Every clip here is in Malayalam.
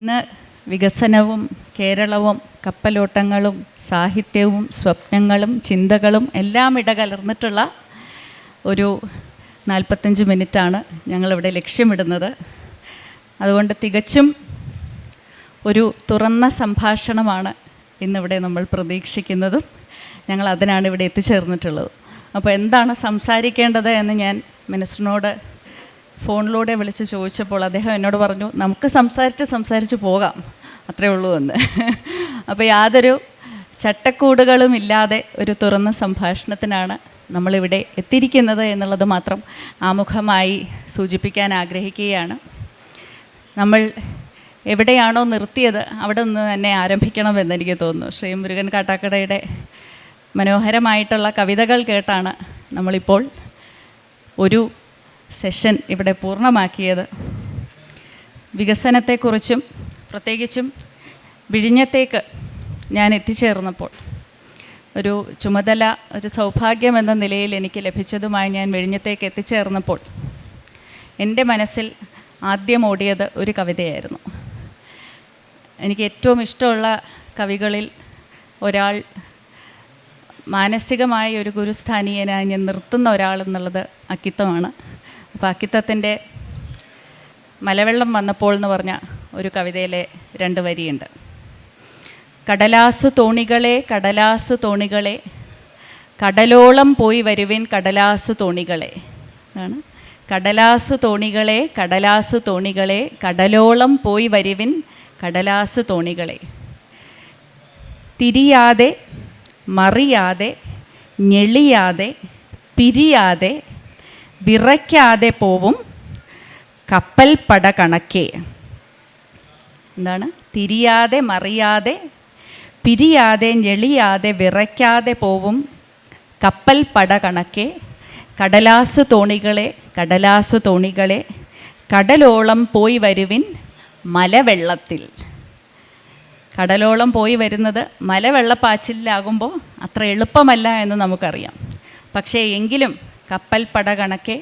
ഇന്ന് വികസനവും കേരളവും കപ്പലോട്ടങ്ങളും സാഹിത്യവും സ്വപ്നങ്ങളും ചിന്തകളും എല്ലാം ഇടകലർന്നിട്ടുള്ള ഒരു 45 മിനിറ്റാണ് ഞങ്ങളിവിടെ ലക്ഷ്യമിടുന്നത്. അതുകൊണ്ട് തികച്ചും ഒരു തുറന്ന സംഭാഷണമാണ് ഇന്നിവിടെ നമ്മൾ പ്രതീക്ഷിക്കുന്നതും ഞങ്ങൾ അതിനാണ് ഇവിടെ എത്തിച്ചേർന്നിട്ടുള്ളത്. അപ്പോൾ എന്താണ് സംസാരിക്കേണ്ടത് എന്ന് ഞാൻ മിനിസ്റ്ററിനോട് ഫോണിലൂടെ വിളിച്ച് ചോദിച്ചപ്പോൾ അദ്ദേഹം എന്നോട് പറഞ്ഞു, നമുക്ക് സംസാരിച്ച് പോകാം, അത്രേ ഉള്ളൂ എന്ന്. അപ്പോൾ യാതൊരു ചട്ടക്കൂടുകളും ഇല്ലാതെ ഒരു തുറന്ന സംഭാഷണത്തിനാണ് നമ്മളിവിടെ എത്തിയിരിക്കുന്നത് എന്നുള്ളത് മാത്രം ആമുഖമായി സൂചിപ്പിക്കാൻ ആഗ്രഹിക്കുകയാണ്. നമ്മൾ എവിടെയാണോ നിർത്തിയത് അവിടെ നിന്ന് തന്നെ ആരംഭിക്കണമെന്ന് എനിക്ക് തോന്നുന്നു. ശ്രീ മുരുകൻ കാട്ടാക്കടയുടെ മനോഹരമായിട്ടുള്ള കവിതകൾ കേട്ടാണ് നമ്മളിപ്പോൾ ഒരു സെഷൻ ഇവിടെ പൂർണ്ണമാക്കിയത്. വികസനത്തെക്കുറിച്ചും പ്രത്യേകിച്ചും വിഴിഞ്ഞത്തേക്ക് ഞാൻ എത്തിച്ചേർന്നപ്പോൾ ഒരു ചുമതല, ഒരു സൗഭാഗ്യം എന്ന നിലയിൽ എനിക്ക് ലഭിച്ചതുമായി ഞാൻ വിഴിഞ്ഞത്തേക്ക് എത്തിച്ചേർന്നപ്പോൾ എൻ്റെ മനസ്സിൽ ആദ്യം ഓടിയത് ഒരു കവിതയായിരുന്നു. എനിക്ക് ഏറ്റവും ഇഷ്ടമുള്ള കവികളിൽ ഒരാൾ, മാനസികമായ ഒരു ഗുരുസ്ഥാനീയനായി ഞാൻ നിർത്തുന്ന ഒരാളെന്നുള്ളത് അക്കിത്തമാണ്. അപ്പോൾ അക്കിത്തത്തിൻ്റെ മലവെള്ളം വന്നപ്പോൾ എന്ന് പറഞ്ഞ ഒരു കവിതയിലെ 2 വരിയുണ്ട്. കടലാസു തോണികളെ കടലാസു തോണികളെ കടലോളം പോയി വരുവിൻ കടലാസു തോണികളെ ആണ്. കടലാസു തോണികളെ കടലാസു തോണികളെ കടലോളം പോയി വരുവിൻ കടലാസു തോണികളെ തിരിയാതെ മറിയാതെ ഞെളിയാതെ പിരിയാതെ വിറയ്ക്കാതെ പോവും കപ്പൽ പട കണക്കെ. എന്താണ്? തിരിയാതെ മറിയാതെ പിരിയാതെ ഞെളിയാതെ വിറയ്ക്കാതെ പോവും കപ്പൽ പട കണക്കെ കടലാസു തോണികളെ കടലാസു തോണികളെ കടലോളം പോയി വരുവിൻ മലവെള്ളത്തിൽ. കടലോളം പോയി വരുന്നത് മലവെള്ളപ്പാച്ചിലാകുമ്പോൾ അത്ര എളുപ്പമല്ല എന്ന് നമുക്കറിയാം. പക്ഷേ എങ്കിലും കപ്പൽ പട കണക്കെ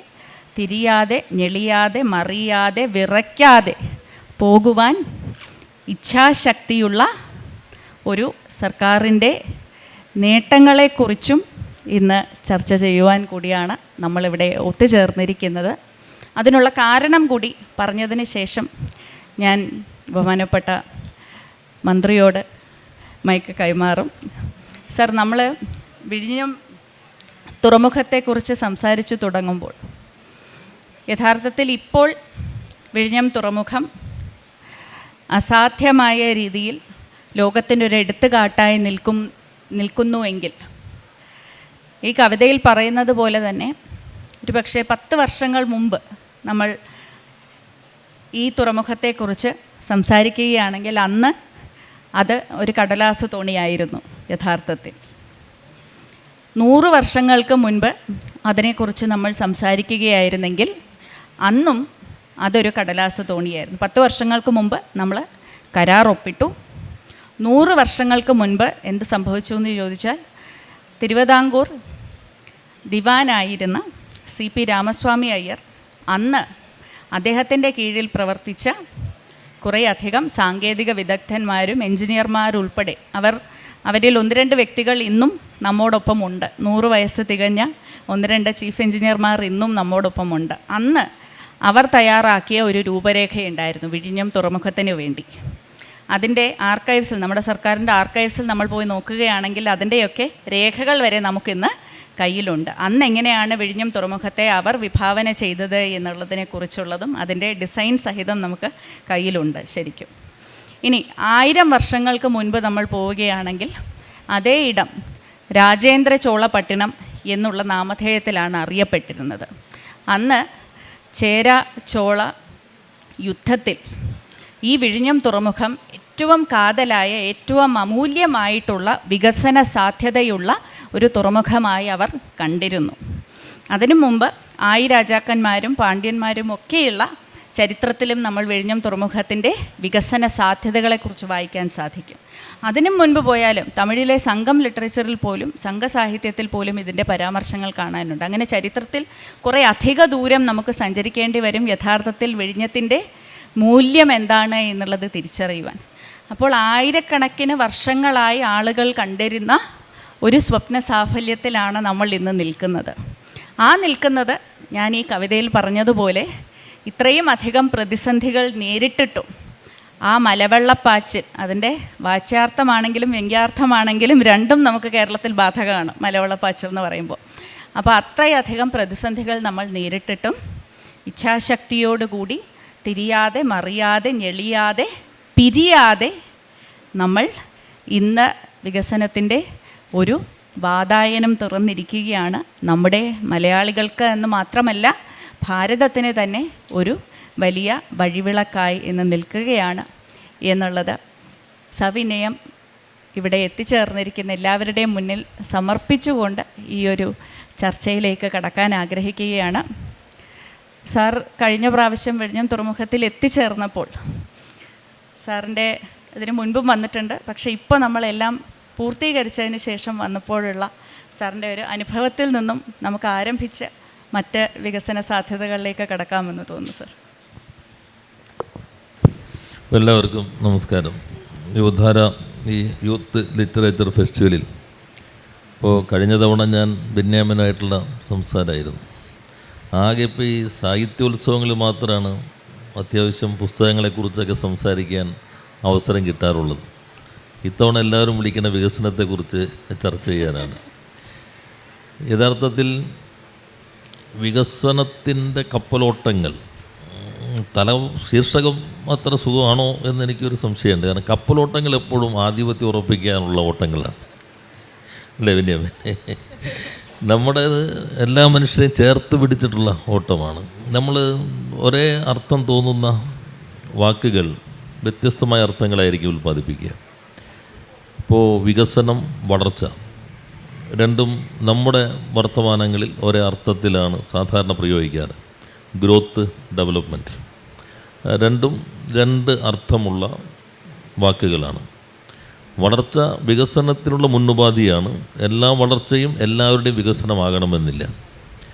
തിരിയാതെ ഞെളിയാതെ മറിയാതെ വിറയ്ക്കാതെ പോകുവാൻ ഇച്ഛാശക്തിയുള്ള ഒരു സർക്കാരിൻ്റെ നേട്ടങ്ങളെക്കുറിച്ചും ഇന്ന് ചർച്ച ചെയ്യുവാൻ കൂടിയാണ് നമ്മളിവിടെ ഒത്തുചേർന്നിരിക്കുന്നത്. അതിനുള്ള കാരണം കൂടി പറഞ്ഞതിന് ശേഷം ഞാൻ ബഹുമാനപ്പെട്ട മന്ത്രിയോട് മൈക്ക് കൈമാറും. സർ, നമ്മൾ വിഴിഞ്ഞം തുറമുഖത്തെക്കുറിച്ച് സംസാരിച്ചു തുടങ്ങുമ്പോൾ യഥാർത്ഥത്തിൽ ഇപ്പോൾ വിഴിഞ്ഞം തുറമുഖം അസാധ്യമായ രീതിയിൽ ലോകത്തിൻ്റെ ഒരു എടുത്തുകാട്ടായി നിൽക്കുന്നുവെങ്കിൽ ഈ കവിതയിൽ പറയുന്നത് പോലെ തന്നെ ഒരു പക്ഷേ 10 വർഷങ്ങൾ മുമ്പ് നമ്മൾ ഈ തുറമുഖത്തെക്കുറിച്ച് സംസാരിക്കുകയാണെങ്കിൽ അന്ന് അത് ഒരു കടലാസു തോണിയായിരുന്നു. യഥാർത്ഥത്തിൽ 100 വർഷങ്ങൾക്ക് മുൻപ് അതിനെക്കുറിച്ച് നമ്മൾ സംസാരിക്കുകയായിരുന്നെങ്കിൽ അന്നും അതൊരു കടലാസു തോണിയായിരുന്നു. 10 വർഷങ്ങൾക്ക് മുമ്പ് നമ്മൾ കരാർ ഒപ്പിട്ടു. 100 വർഷങ്ങൾക്ക് മുൻപ് എന്ത് സംഭവിച്ചു എന്ന് ചോദിച്ചാൽ തിരുവിതാംകൂർ ദിവാനായിരുന്ന CP രാമസ്വാമി അയ്യർ അന്ന് അദ്ദേഹത്തിൻ്റെ കീഴിൽ പ്രവർത്തിച്ച കുറേയധികം സാങ്കേതിക വിദഗ്ധന്മാരും എൻജിനീയർമാരുൾപ്പെടെ അവരിൽ 1-2 വ്യക്തികൾ ഇന്നും നമ്മോടൊപ്പമുണ്ട്. 100 വയസ്സ് തികഞ്ഞ 1-2 ചീഫ് എൻജിനീയർമാർ ഇന്നും നമ്മോടൊപ്പമുണ്ട്. അന്ന് അവർ തയ്യാറാക്കിയ ഒരു രൂപരേഖയുണ്ടായിരുന്നു വിഴിഞ്ഞം തുറമുഖത്തിന് വേണ്ടി. അതിൻ്റെ ആർക്കൈവ്സിൽ, നമ്മുടെ സർക്കാരിൻ്റെ ആർക്കൈവ്സിൽ നമ്മൾ പോയി നോക്കുകയാണെങ്കിൽ അതിൻ്റെയൊക്കെ രേഖകൾ വരെ നമുക്കിന്ന് കയ്യിലുണ്ട്. അന്ന് എങ്ങനെയാണ് വിഴിഞ്ഞം തുറമുഖത്തെ അവർ വിഭാവന ചെയ്തത് എന്നുള്ളതിനെക്കുറിച്ചുള്ളതും അതിൻ്റെ ഡിസൈൻ സഹിതം നമുക്ക് കയ്യിലുണ്ട് ശരിക്കും. ഇനി 1000 വർഷങ്ങൾക്ക് മുൻപ് നമ്മൾ പോവുകയാണെങ്കിൽ അതേ ഇടം രാജേന്ദ്ര ചോള പട്ടണം എന്നുള്ള നാമധേയത്തിലാണ് അറിയപ്പെട്ടിരുന്നത്. അന്ന് ചേര ചോള യുദ്ധത്തിൽ ഈ വിഴിഞ്ഞം തുറമുഖം ഏറ്റവും കാതലായ, ഏറ്റവും അമൂല്യമായിട്ടുള്ള വികസന സാധ്യതയുള്ള ഒരു തുറമുഖമായി അവർ കണ്ടിരുന്നു. അതിനു മുമ്പ് 1000 രാജാക്കന്മാരും പാണ്ഡ്യന്മാരും ഒക്കെയുള്ള ചരിത്രത്തിലും നമ്മൾ വിഴിഞ്ഞം തുറമുഖത്തിൻ്റെ വികസന സാധ്യതകളെക്കുറിച്ച് വായിക്കാൻ സാധിക്കും. അതിനും മുൻപ് പോയാലും തമിഴിലെ സംഘം ലിറ്ററേച്ചറിൽ പോലും, സംഘസാഹിത്യത്തിൽ പോലും ഇതിൻ്റെ പരാമർശങ്ങൾ കാണാനുണ്ട്. അങ്ങനെ ചരിത്രത്തിൽ കുറേ അധിക ദൂരം നമുക്ക് സഞ്ചരിക്കേണ്ടി വരും യഥാർത്ഥത്തിൽ വിഴിഞ്ഞത്തിൻ്റെ മൂല്യം എന്താണ് എന്നുള്ളത് തിരിച്ചറിയുവാൻ. അപ്പോൾ ആയിരക്കണക്കിന് വർഷങ്ങളായി ആളുകൾ കണ്ടിരുന്ന ഒരു സ്വപ്ന സാഫല്യത്തിലാണ് നമ്മൾ ഇന്ന് നിൽക്കുന്നത്. നിൽക്കുന്നത് ഞാൻ ഈ കവിതയിൽ പറഞ്ഞതുപോലെ ഇത്രയും അധികം പ്രതിസന്ധികൾ നേരിട്ടിട്ടും ആ മലവെള്ളപ്പാച്ചിൽ, അതിൻ്റെ വാച്യാർത്ഥമാണെങ്കിലും വ്യംഗ്യാർത്ഥമാണെങ്കിലും രണ്ടും നമുക്ക് കേരളത്തിൽ ബാധകമാണ് മലവെള്ളപ്പാച്ചിൽ എന്ന് പറയുമ്പോൾ. അപ്പോൾ അത്രയധികം പ്രതിസന്ധികൾ നമ്മൾ നേരിട്ടിട്ടും ഇച്ഛാശക്തിയോടുകൂടി തിരിയാതെ മറിയാതെ ഞെളിയാതെ പിരിയാതെ നമ്മൾ ഇന്ന് വികസനത്തിൻ്റെ ഒരു വാതായനം തുറന്നിരിക്കുകയാണ്. നമ്മുടെ മലയാളികൾക്ക് എന്ന് മാത്രമല്ല ഭാരതത്തിന് തന്നെ ഒരു വലിയ വഴിവിളക്കായി ഇന്ന് നിൽക്കുകയാണ് എന്നുള്ളത് സവിനയം ഇവിടെ എത്തിച്ചേർന്നിരിക്കുന്ന എല്ലാവരുടെയും മുന്നിൽ സമർപ്പിച്ചുകൊണ്ട് ഈ ഒരു ചർച്ചയിലേക്ക് കടക്കാൻ ആഗ്രഹിക്കുകയാണ്. സാർ കഴിഞ്ഞ പ്രാവശ്യം വിഴിഞ്ഞം തുറമുഖത്തിൽ എത്തിച്ചേർന്നപ്പോൾ സാറിൻ്റെ ഇതിന് മുൻപും വന്നിട്ടുണ്ട്, പക്ഷേ ഇപ്പോൾ നമ്മളെല്ലാം പൂർത്തീകരിച്ചതിന് ശേഷം വന്നപ്പോഴുള്ള സാറിൻ്റെ ഒരു അനുഭവത്തിൽ നിന്നും നമുക്ക് ആരംഭിച്ച് മറ്റ് വികസന സാധ്യതകളിലേക്ക് കടക്കാമെന്ന് തോന്നുന്നു. സാർ, എല്ലാവർക്കും നമസ്കാരം. യുവധാര ഈ യൂത്ത് ലിറ്ററേച്ചർ ഫെസ്റ്റിവലിൽ ഇപ്പോൾ കഴിഞ്ഞ തവണ ഞാൻ ബെന്യാമിനായിട്ടുള്ള സംസാരമായിരുന്നു. ആകെ ഇപ്പോൾ ഈ സാഹിത്യോത്സവങ്ങളിൽ മാത്രമാണ് അത്യാവശ്യം പുസ്തകങ്ങളെക്കുറിച്ചൊക്കെ സംസാരിക്കാൻ അവസരം കിട്ടാറുള്ളത്. ഇത്തവണ എല്ലാവരും വിളിക്കുന്ന വികസനത്തെക്കുറിച്ച് ചർച്ച ചെയ്യാനാണ്. യഥാർത്ഥത്തിൽ വികസനത്തിൻ്റെ കപ്പലോട്ടങ്ങൾ ശീർഷകം അത്ര സുഖമാണോ എന്നെനിക്കൊരു സംശയമുണ്ട്. കാരണം കപ്പലോട്ടങ്ങൾ എപ്പോഴും ആധിപത്യം ഉറപ്പിക്കാനുള്ള ഓട്ടങ്ങളാണ്, അല്ലേ ബെന്യാമിൻ? നമ്മുടേത് എല്ലാ മനുഷ്യരെയും ചേർത്ത് പിടിച്ചിട്ടുള്ള ഓട്ടമാണ്. നമ്മൾ ഒരേ അർത്ഥം തോന്നുന്ന വാക്കുകൾ വ്യത്യസ്തമായ അർത്ഥങ്ങളായിരിക്കും ഉൽപ്പാദിപ്പിക്കുക. ഇപ്പോൾ വികസനം, വളർച്ച രണ്ടും നമ്മുടെ വർത്തമാനങ്ങളിൽ ഒരേ അർത്ഥത്തിലാണ് സാധാരണ പ്രയോഗിക്കാറ്. ഗ്രോത്ത്, ഡെവലപ്മെൻറ്റ് രണ്ടും രണ്ട് അർത്ഥമുള്ള വാക്കുകളാണ്. വളർച്ച വികസനത്തിനുള്ള മുന്നുപാധിയാണ്. എല്ലാ വളർച്ചയും എല്ലാവരുടെയും വികസനമാകണമെന്നില്ല.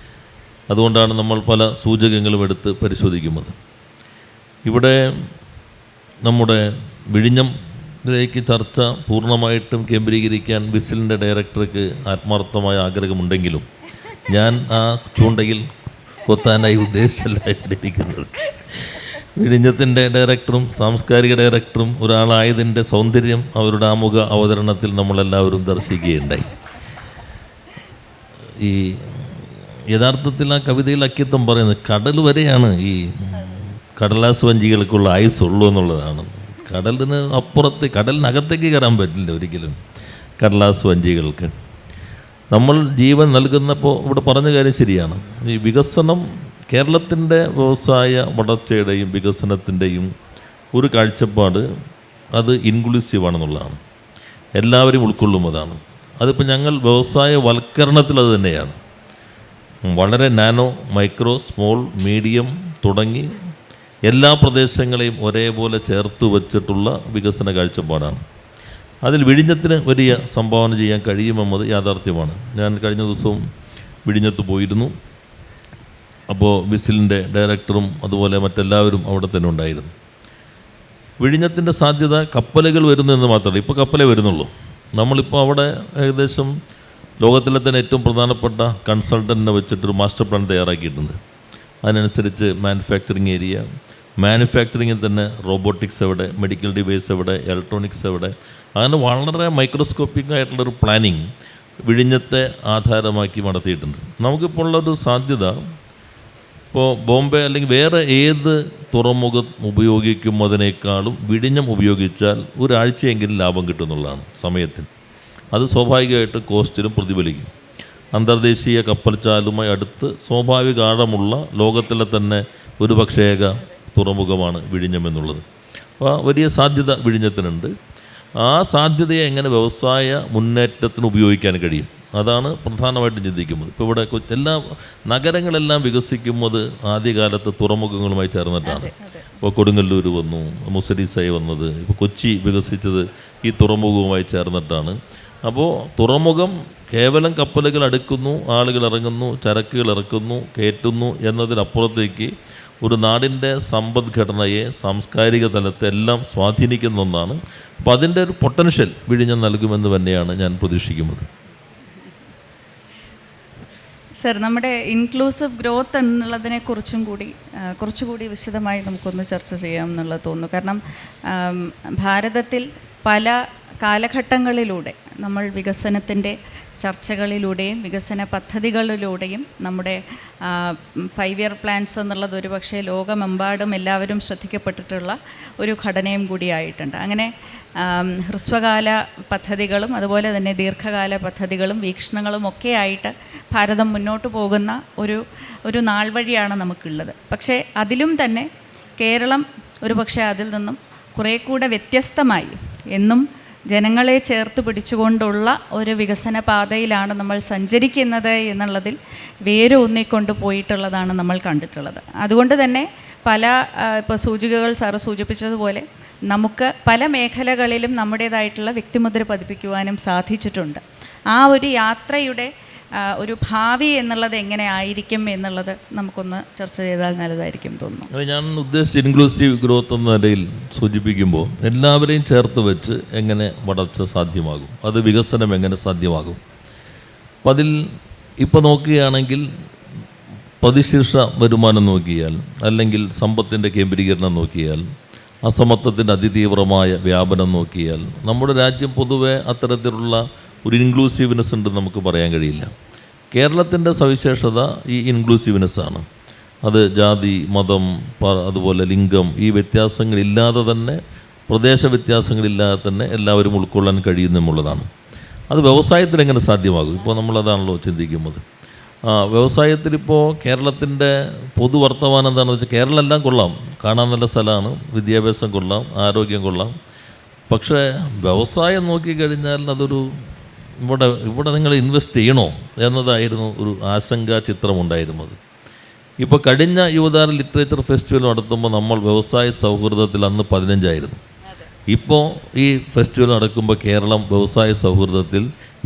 അതുകൊണ്ടാണ് നമ്മൾ പല സൂചകങ്ങളും എടുത്ത് പരിശോധിക്കുന്നത്. ഇവിടെ നമ്മുടെ വിഴിഞ്ഞത്തിലേക്ക് ചർച്ച പൂർണ്ണമായിട്ടും കേന്ദ്രീകരിക്കാൻ വിസിലിൻ്റെ ഡയറക്ടർക്ക് ആത്മാർത്ഥമായ ആഗ്രഹമുണ്ടെങ്കിലും ഞാൻ ആ ചൂണ്ടയിൽ കൊത്താനായി ഉദ്ദേശിച്ചല്ലായിരിക്കുന്നത്. വിഴിഞ്ഞത്തിൻ്റെ ഡയറക്ടറും സാംസ്കാരിക ഡയറക്ടറും ഒരാളായതിൻ്റെ സൗന്ദര്യം അവരുടെ ആമുഖ അവതരണത്തിൽ നമ്മളെല്ലാവരും ദർശിക്കുകയുണ്ടായി. ഈ യഥാർത്ഥത്തിൽ ആ കവിതയിൽ അക്കിത്തം പറയുന്നത് കടൽ വരെയാണ് ഈ കടലാസ് വഞ്ചികൾക്കുള്ള ആയുസുള്ളൂ എന്നുള്ളതാണ്. കടലിന് അപ്പുറത്ത്, കടലിനകത്തേക്ക് കയറാൻ പറ്റില്ല ഒരിക്കലും കടലാസ് വഞ്ചികൾക്ക്. നമ്മൾ ജീവൻ നൽകുന്നപ്പോൾ ഇവിടെ പറഞ്ഞ കാര്യം ശരിയാണ്. ഈ വികസനം കേരളത്തിൻ്റെ വ്യവസായ വളർച്ചയുടെയും വികസനത്തിൻ്റെയും ഒരു കാഴ്ചപ്പാട് അത് ഇൻക്ലൂസീവാണെന്നുള്ളതാണ്, എല്ലാവരും ഉൾക്കൊള്ളുന്നതാണ്. അതിപ്പോൾ ഞങ്ങൾ വ്യവസായ വൽക്കരണത്തിൽ അത് തന്നെയാണ്. വളരെ നാനോ, മൈക്രോ, സ്മോൾ, മീഡിയം തുടങ്ങി എല്ലാ പ്രദേശങ്ങളെയും ഒരേപോലെ ചേർത്ത് വച്ചിട്ടുള്ള വികസന കാഴ്ചപ്പാടാണ്. അതിൽ വിഴിഞ്ഞത്തിന് വലിയ സംഭാവന ചെയ്യാൻ കഴിയുമെന്നത് യാഥാർത്ഥ്യമാണ്. ഞാൻ കഴിഞ്ഞ ദിവസവും വിഴിഞ്ഞത്ത് പോയിരുന്നു. അപ്പോൾ വിസിലിൻ്റെ ഡയറക്ടറും അതുപോലെ മറ്റെല്ലാവരും അവിടെ തന്നെ ഉണ്ടായിരുന്നു. വിഴിഞ്ഞത്തിൻ്റെ സാധ്യത കപ്പലുകൾ വരുന്നതെന്ന് മാത്രമല്ല, ഇപ്പോൾ കപ്പലേ വരുന്നുള്ളൂ. നമ്മളിപ്പോൾ അവിടെ ഏകദേശം ലോകത്തിലെ തന്നെ ഏറ്റവും പ്രധാനപ്പെട്ട കൺസൾട്ടൻറ്റിനെ വെച്ചിട്ടൊരു മാസ്റ്റർ പ്ലാൻ തയ്യാറാക്കിയിട്ടുണ്ട്. അതിനനുസരിച്ച് മാനുഫാക്ചറിങ് ഏരിയ, മാനുഫാക്ചറിങ്ങിൽ തന്നെ റോബോട്ടിക്സ് എവിടെ, മെഡിക്കൽ ഡിവൈസ് എവിടെ, ഇലക്ട്രോണിക്സ് എവിടെ, അങ്ങനെ വളരെ മൈക്രോസ്കോപ്പിക് ആയിട്ടുള്ളൊരു പ്ലാനിങ് വിഴിഞ്ഞത്തെ ആധാരമാക്കി നടത്തിയിട്ടുണ്ട്. നമുക്കിപ്പോൾ ഉള്ളൊരു സാധ്യത, ഇപ്പോൾ ബോംബെ അല്ലെങ്കിൽ വേറെ ഏത് തുറമുഖം ഉപയോഗിക്കുന്നതിനേക്കാളും വിഴിഞ്ഞം ഉപയോഗിച്ചാൽ ഒരാഴ്ചയെങ്കിലും ലാഭം കിട്ടുന്നുള്ളതാണ് സമയത്തിന്. അത് സ്വാഭാവികമായിട്ട് കോസ്റ്റിലും പ്രതിഫലിക്കും. അന്തർദേശീയ കപ്പൽച്ചാലുമായി അടുത്ത് സ്വാഭാവിക ആഴമുള്ള ലോകത്തിലെ തന്നെ ഒരു പക്ഷേക തുറമുഖമാണ് വിഴിഞ്ഞം എന്നുള്ളത്. അപ്പോൾ വലിയ സാധ്യത വിഴിഞ്ഞത്തിനുണ്ട്. ആ സാധ്യതയെ എങ്ങനെ വ്യവസായ മുന്നേറ്റത്തിന് ഉപയോഗിക്കാൻ കഴിയും, അതാണ് പ്രധാനമായിട്ടും ചിന്തിക്കുന്നത്. ഇപ്പോൾ ഇവിടെ എല്ലാ നഗരങ്ങളെല്ലാം വികസിക്കുന്നത് ആദ്യകാലത്ത് തുറമുഖങ്ങളുമായി ചേർന്നിട്ടാണ്. ഇപ്പോൾ കൊടുങ്ങല്ലൂർ വന്നു, മുസരീസായി വന്നത്, ഇപ്പോൾ കൊച്ചി വികസിച്ചത് ഈ തുറമുഖവുമായി ചേർന്നിട്ടാണ്. അപ്പോൾ തുറമുഖം കേവലം കപ്പലുകൾ അടുക്കുന്നു, ആളുകൾ ഇറങ്ങുന്നു, ചരക്കുകൾ ഇറക്കുന്നു, കയറ്റുന്നു എന്നതിനപ്പുറത്തേക്ക് ഒരു നാടിൻ്റെ സമ്പദ്ഘടനയെ, സാംസ്കാരിക തലത്തെ എല്ലാം സ്വാധീനിക്കുന്ന ഒന്നാണ്. അപ്പോൾ അതിൻ്റെ ഒരു പൊട്ടൻഷ്യൽ വിഴിഞ്ഞം നൽകുമെന്ന് തന്നെയാണ് ഞാൻ പ്രതീക്ഷിക്കുന്നത്. സർ, നമ്മുടെ ഇൻക്ലൂസീവ് ഗ്രോത്ത് എന്നുള്ളതിനെ കുറച്ചുകൂടി വിശദമായി നമുക്കൊന്ന് ചർച്ച ചെയ്യാം എന്നുള്ളത് തോന്നുന്നു. കാരണം ഭാരതത്തിൽ പല കാലഘട്ടങ്ങളിലൂടെ നമ്മൾ വികസനത്തിൻ്റെ ചർച്ചകളിലൂടെയും വികസന പദ്ധതികളിലൂടെയും നമ്മുടെ 5 ഇയർ പ്ലാൻസ് എന്നുള്ളത് ഒരു പക്ഷേ ലോകമെമ്പാടും എല്ലാവരും ശ്രദ്ധിക്കപ്പെട്ടിട്ടുള്ള ഒരു ഘടനയും കൂടിയായിട്ടുണ്ട്. അങ്ങനെ ഹ്രസ്വകാല പദ്ധതികളും അതുപോലെ തന്നെ ദീർഘകാല പദ്ധതികളും വീക്ഷണങ്ങളും ഒക്കെ ആയിട്ട് ഭാരതം മുന്നോട്ട് പോകുന്ന ഒരു നാൾ വഴിയാണ് നമുക്കുള്ളത്. പക്ഷേ അതിലും തന്നെ കേരളം ഒരു പക്ഷേ അതിൽ നിന്നും കുറേ കൂടെ വ്യത്യസ്തമായി എന്നും ജനങ്ങളെ ചേർത്ത് പിടിച്ചുകൊണ്ടുള്ള ഒരു വികസന പാതയിലാണ് നമ്മൾ സഞ്ചരിക്കുന്നത് എന്നുള്ളതിൽ വേരൂന്നിക്കൊണ്ട് പോയിട്ടുള്ളതാണ് നമ്മൾ കണ്ടിട്ടുള്ളത്. അതുകൊണ്ട് തന്നെ ഇപ്പോൾ സൂചികകൾ സാറ് സൂചിപ്പിച്ചതുപോലെ നമുക്ക് പല മേഖലകളിലും നമ്മുടേതായിട്ടുള്ള വ്യക്തിമുദ്ര പതിപ്പിക്കുവാനും സാധിച്ചിട്ടുണ്ട്. ആ ഒരു യാത്രയുടെ ഒരു ഭാവി എന്നുള്ളത് എങ്ങനെ ആയിരിക്കും എന്നുള്ളത് നമുക്കൊന്ന് ചർച്ച ചെയ്താൽ നല്ലതായിരിക്കും തോന്നുന്നു. ഞാൻ ഉദ്ദേശിച്ച ഇൻക്ലൂസീവ് ഗ്രോത്ത് എന്ന നിലയിൽ സൂചിപ്പിക്കുമ്പോൾ എല്ലാവരെയും ചേർത്ത് വെച്ച് എങ്ങനെ വളർച്ച സാധ്യമാകും, അത് വികസനം എങ്ങനെ സാധ്യമാകും. അപ്പം അതിൽ ഇപ്പോൾ നോക്കുകയാണെങ്കിൽ പ്രതിശീർഷ വരുമാനം നോക്കിയാൽ, അല്ലെങ്കിൽ സമ്പത്തിൻ്റെ കേന്ദ്രീകരണം നോക്കിയാൽ, അസമത്വത്തിൻ്റെ അതിതീവ്രമായ വ്യാപനം നോക്കിയാൽ നമ്മുടെ രാജ്യം പൊതുവെ അത്തരത്തിലുള്ള ഒരു ഇൻക്ലൂസീവ്നെസ് ഉണ്ടെന്ന് നമുക്ക് പറയാൻ കഴിയില്ല. കേരളത്തിൻ്റെ സവിശേഷത ഈ ഇൻക്ലൂസീവ്നെസ്സാണ്. അത് ജാതി, മതം, അതുപോലെ ലിംഗം, ഈ വ്യത്യാസങ്ങളില്ലാതെ തന്നെ, പ്രദേശ വ്യത്യാസങ്ങളില്ലാതെ തന്നെ എല്ലാവരും ഉൾക്കൊള്ളാൻ കഴിയുന്നുള്ളതാണ്. അത് വ്യവസായത്തിൽ എങ്ങനെ സാധ്യമാകും? ഇപ്പോൾ നമ്മളതാണല്ലോ ചിന്തിക്കുന്നത്. വ്യവസായത്തിലിപ്പോൾ കേരളത്തിൻ്റെ പൊതുവർത്തമാനം എന്താണെന്ന് വെച്ചാൽ, കേരളം എല്ലാം കൊള്ളാം, കാണാൻ നല്ല സ്ഥലമാണ്, വിദ്യാഭ്യാസം കൊള്ളാം, ആരോഗ്യം കൊള്ളാം. പക്ഷേ വ്യവസായം നോക്കിക്കഴിഞ്ഞാൽ അതൊരു ഇവിടെ നിങ്ങൾ ഇൻവെസ്റ്റ് ചെയ്യണോ എന്നതായിരുന്നു ഒരു ആശങ്കാ ചിത്രമുണ്ടായിരുന്നത്. ഇപ്പോൾ കഴിഞ്ഞ യുവതാര ലിറ്ററേച്ചർ ഫെസ്റ്റിവൽ നടത്തുമ്പോൾ നമ്മൾ വ്യവസായ സൗഹൃദത്തിൽ അന്ന് 15 ഇപ്പോൾ ഈ ഫെസ്റ്റിവൽ നടക്കുമ്പോൾ കേരളം വ്യവസായ സൗഹൃദത്തിൽ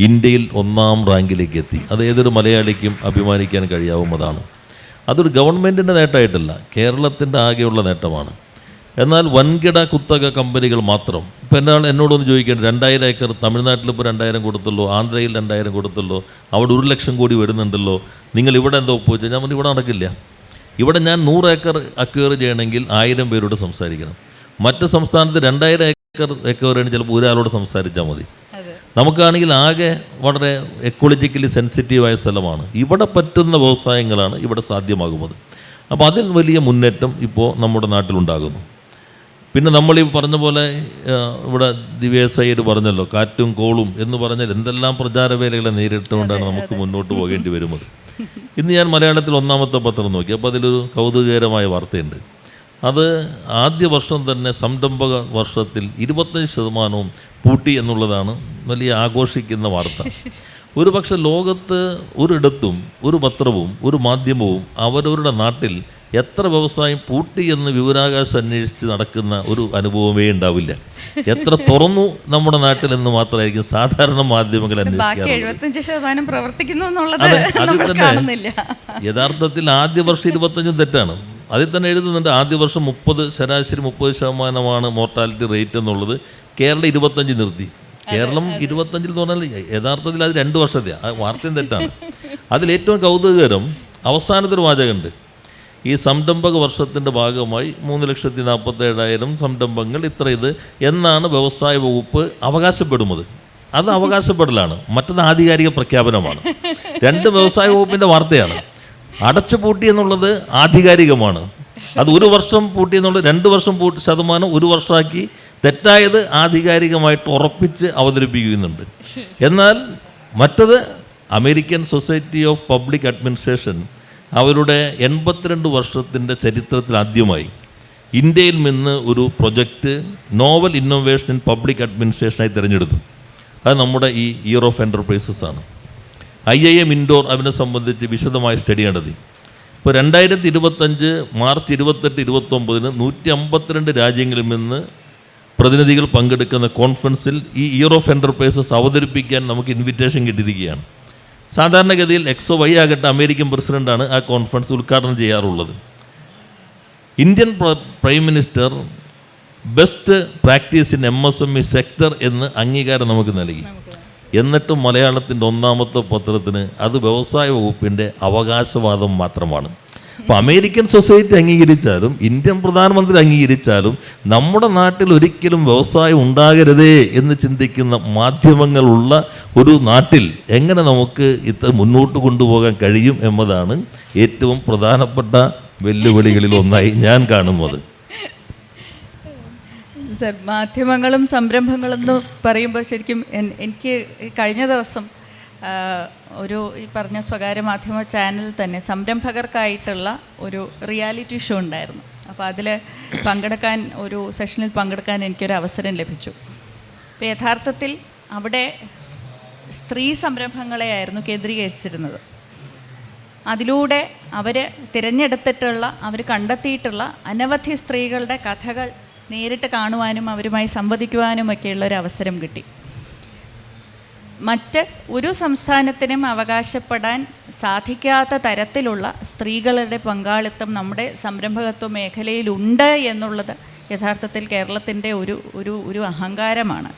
ഇന്ത്യയിൽ 1ാം റാങ്കിലേക്ക് എത്തി. അത് ഏതൊരു മലയാളിക്കും അഭിമാനിക്കാൻ കഴിയാവുന്നതാണ്. അതൊരു ഗവൺമെൻറ്റിൻ്റെ നേട്ടമായിട്ടല്ല, കേരളത്തിൻ്റെ ആകെയുള്ള നേട്ടമാണ്. എന്നാൽ വൻകിട കുത്തക കമ്പനികൾ മാത്രം, ഇപ്പോൾ എന്നോടൊന്ന് ചോദിക്കേണ്ടത്, 2000 ഏക്കർ തമിഴ്നാട്ടിലിപ്പോൾ 2000 കൊടുത്തുള്ളൂ, ആന്ധ്രയിൽ 2000 കൊടുത്തുള്ളൂ, അവിടെ 1 ലക്ഷം കോടി വരുന്നുണ്ടല്ലോ, നിങ്ങൾ ഇവിടെ എന്താ ഒപ്പുവെച്ചാൽ ഞാൻ ഇവിടെ നടക്കില്ല. ഇവിടെ ഞാൻ 100 ഏക്കർ അക്വയർ ചെയ്യണമെങ്കിൽ 1000 പേരോട് സംസാരിക്കണം. മറ്റ് സംസ്ഥാനത്ത് 2000 ഏക്കർ അക്വയർ ചെയ്യണമെങ്കിൽ ചിലപ്പോൾ ഒരാളോട് സംസാരിച്ചാൽ മതി. നമുക്കാണെങ്കിൽ ആകെ വളരെ എക്കോളജിക്കലി സെൻസിറ്റീവായ സ്ഥലമാണ്. ഇവിടെ പറ്റുന്ന വ്യവസായങ്ങളാണ് ഇവിടെ സാധ്യമാകുന്നത്. അപ്പോൾ അതിൽ വലിയ മുന്നേറ്റം ഇപ്പോൾ നമ്മുടെ നാട്ടിലുണ്ടാകുന്നു. പിന്നെ നമ്മൾ ഈ പറഞ്ഞ പോലെ ഇവിടെ ദിവ്യസയ്യർ പറഞ്ഞല്ലോ, കാറ്റും കോളും എന്ന് പറഞ്ഞാൽ എന്തെല്ലാം പ്രചാരവേലകളെ നേരിട്ടുകൊണ്ടാണ് നമുക്ക് മുന്നോട്ട് പോകേണ്ടി വരുന്നത്. ഇന്ന് ഞാൻ മലയാളത്തിൽ 1ാമത്തെ പത്രം നോക്കി. അപ്പോൾ അതിലൊരു കൗതുകകരമായ വാർത്തയുണ്ട്. അത് ആദ്യ വർഷം തന്നെ സംരംഭക വർഷത്തിൽ 25% പൂട്ടി എന്നുള്ളതാണ് വലിയ ആഘോഷിക്കുന്ന വാർത്ത. ഒരു പക്ഷെ ലോകത്ത് ഒരിടത്തും ഒരു പത്രവും ഒരു മാധ്യമവും അവരവരുടെ നാട്ടിൽ എത്ര വ്യവസായം പൂട്ടി എന്ന് വിവരാകാശം അന്വേഷിച്ച് നടക്കുന്ന ഒരു അനുഭവമേ ഉണ്ടാവില്ല. എത്ര തുറന്നു നമ്മുടെ നാട്ടിൽ എന്ന് മാത്രമായിരിക്കും സാധാരണ മാധ്യമങ്ങൾ അന്വേഷിക്കാറുള്ളത്. അതിൽ തന്നെ യഥാർത്ഥത്തിൽ ആദ്യ വർഷം 25 തെറ്റാണ്. അതിൽ തന്നെ എഴുതുന്നുണ്ട് ആദ്യ വർഷം 30, ശരാശരി 30% മോർട്ടാലിറ്റി റേറ്റ് എന്നുള്ളത്. കേരളം 25 നിർത്തി. കേരളം 25 പറഞ്ഞാൽ യഥാർത്ഥത്തിൽ അത് 2 വർഷത്തെ വാർത്തയും തെറ്റാണ്. അതിലേറ്റവും കൗതുകകരം അവസാനത്തൊരു വാചകമുണ്ട്. ഈ സംരംഭക വർഷത്തിൻ്റെ ഭാഗമായി 3,47,000 സംരംഭങ്ങൾ ഇത് എന്നാണ് വ്യവസായ വകുപ്പ് അവകാശപ്പെടുന്നത്. അത് അവകാശപ്പെടലാണ്, മറ്റത് ആധികാരിക പ്രഖ്യാപനമാണ്. 2 വ്യവസായ വകുപ്പിൻ്റെ വാർത്തയാണ്. അടച്ചു പൂട്ടി എന്നുള്ളത് ആധികാരികമാണ്. അത് 1 വർഷം പൂട്ടി എന്നുള്ളത് 2 വർഷം ശതമാനം 1 വർഷമാക്കി തെറ്റായത് ആധികാരികമായിട്ട് ഉറപ്പിച്ച് അവതരിപ്പിക്കുന്നുണ്ട്. എന്നാൽ മറ്റത് American society of public administration അവരുടെ 82 വർഷത്തിൻ്റെ ചരിത്രത്തിൽ ആദ്യമായി ഇന്ത്യയിൽ നിന്ന് ഒരു project novel innovation in public അഡ്മിനിസ്ട്രേഷനായി തിരഞ്ഞെടുത്തു. അത് നമ്മുടെ ഈ ഇയർ ഓഫ് എൻ്റർപ്രൈസസ് ആണ്. IIM ഇൻഡോർ അതിനെ സംബന്ധിച്ച് വിശദമായ സ്റ്റഡി നടത്തി. ഇപ്പോൾ 2025 മാർച്ച് 28-29 152 രാജ്യങ്ങളിൽ നിന്ന് പ്രതിനിധികൾ പങ്കെടുക്കുന്ന കോൺഫറൻസിൽ ഈ ഇയർ ഓഫ് എൻ്റർപ്രൈസസ് അവതരിപ്പിക്കാൻ നമുക്ക് ഇൻവിറ്റേഷൻ കിട്ടിയിരിക്കുകയാണ്. സാധാരണഗതിയിൽ XOY ആകട്ടെ അമേരിക്കൻ പ്രസിഡൻ്റാണ് ആ കോൺഫറൻസ് ഉദ്ഘാടനം ചെയ്യാറുള്ളത്. Indian prime minister best practice in MSME sector എന്ന് അംഗീകാരം നമുക്ക് നൽകി. എന്നിട്ടും മലയാളത്തിൻ്റെ ഒന്നാമത്തെ പത്രത്തിന് അത് വ്യവസായ വകുപ്പിൻ്റെ അവകാശവാദം മാത്രമാണ്. അപ്പോൾ അമേരിക്കൻ സൊസൈറ്റി അംഗീകരിച്ചാലും ഇന്ത്യൻ പ്രധാനമന്ത്രി അംഗീകരിച്ചാലും നമ്മുടെ നാട്ടിൽ ഒരിക്കലും വ്യവസായം ഉണ്ടാകരുതേ എന്ന് ചിന്തിക്കുന്ന മാധ്യമങ്ങളുള്ള ഒരു നാട്ടിൽ എങ്ങനെ നമുക്ക് ഇത് മുന്നോട്ട് കൊണ്ടുപോകാൻ കഴിയും എന്നതാണ് ഏറ്റവും പ്രധാനപ്പെട്ട വെല്ലുവിളികളിൽ ഒന്നായി ഞാൻ കാണുന്നത്. സർ, മാധ്യമങ്ങളും സംരംഭങ്ങളെന്ന് പറയുമ്പോൾ ശരിക്കും എനിക്ക് കഴിഞ്ഞ ദിവസം ഒരു ഈ പറഞ്ഞ സ്വകാര്യ മാധ്യമ ചാനലിൽ തന്നെ സംരംഭകർക്കായിട്ടുള്ള ഒരു റിയാലിറ്റി ഷോ ഉണ്ടായിരുന്നു. അപ്പോൾ അതിൽ പങ്കെടുക്കാൻ, ഒരു സെഷനിൽ പങ്കെടുക്കാൻ എനിക്കൊരു അവസരം ലഭിച്ചു. അപ്പോൾ യഥാർത്ഥത്തിൽ അവിടെ സ്ത്രീ സംരംഭങ്ങളെയായിരുന്നു കേന്ദ്രീകരിച്ചിരുന്നത്. അതിലൂടെ അവർ തിരഞ്ഞെടുത്തിട്ടുള്ള, അവർ കണ്ടെത്തിയിട്ടുള്ള അനവധി സ്ത്രീകളുടെ കഥകൾ നേരിട്ട് കാണുവാനും അവരുമായി സംവദിക്കുവാനുമൊക്കെയുള്ളൊരു അവസരം കിട്ടി. മറ്റ് ഒരു സംസ്ഥാനത്തിനും അവകാശപ്പെടാൻ സാധിക്കാത്ത തരത്തിലുള്ള സ്ത്രീകളുടെ പങ്കാളിത്തം നമ്മുടെ സംരംഭകത്വ മേഖലയിലുണ്ട് എന്നുള്ളത് യഥാർത്ഥത്തിൽ കേരളത്തിൻ്റെ ഒരു അഹങ്കാരമാണ്.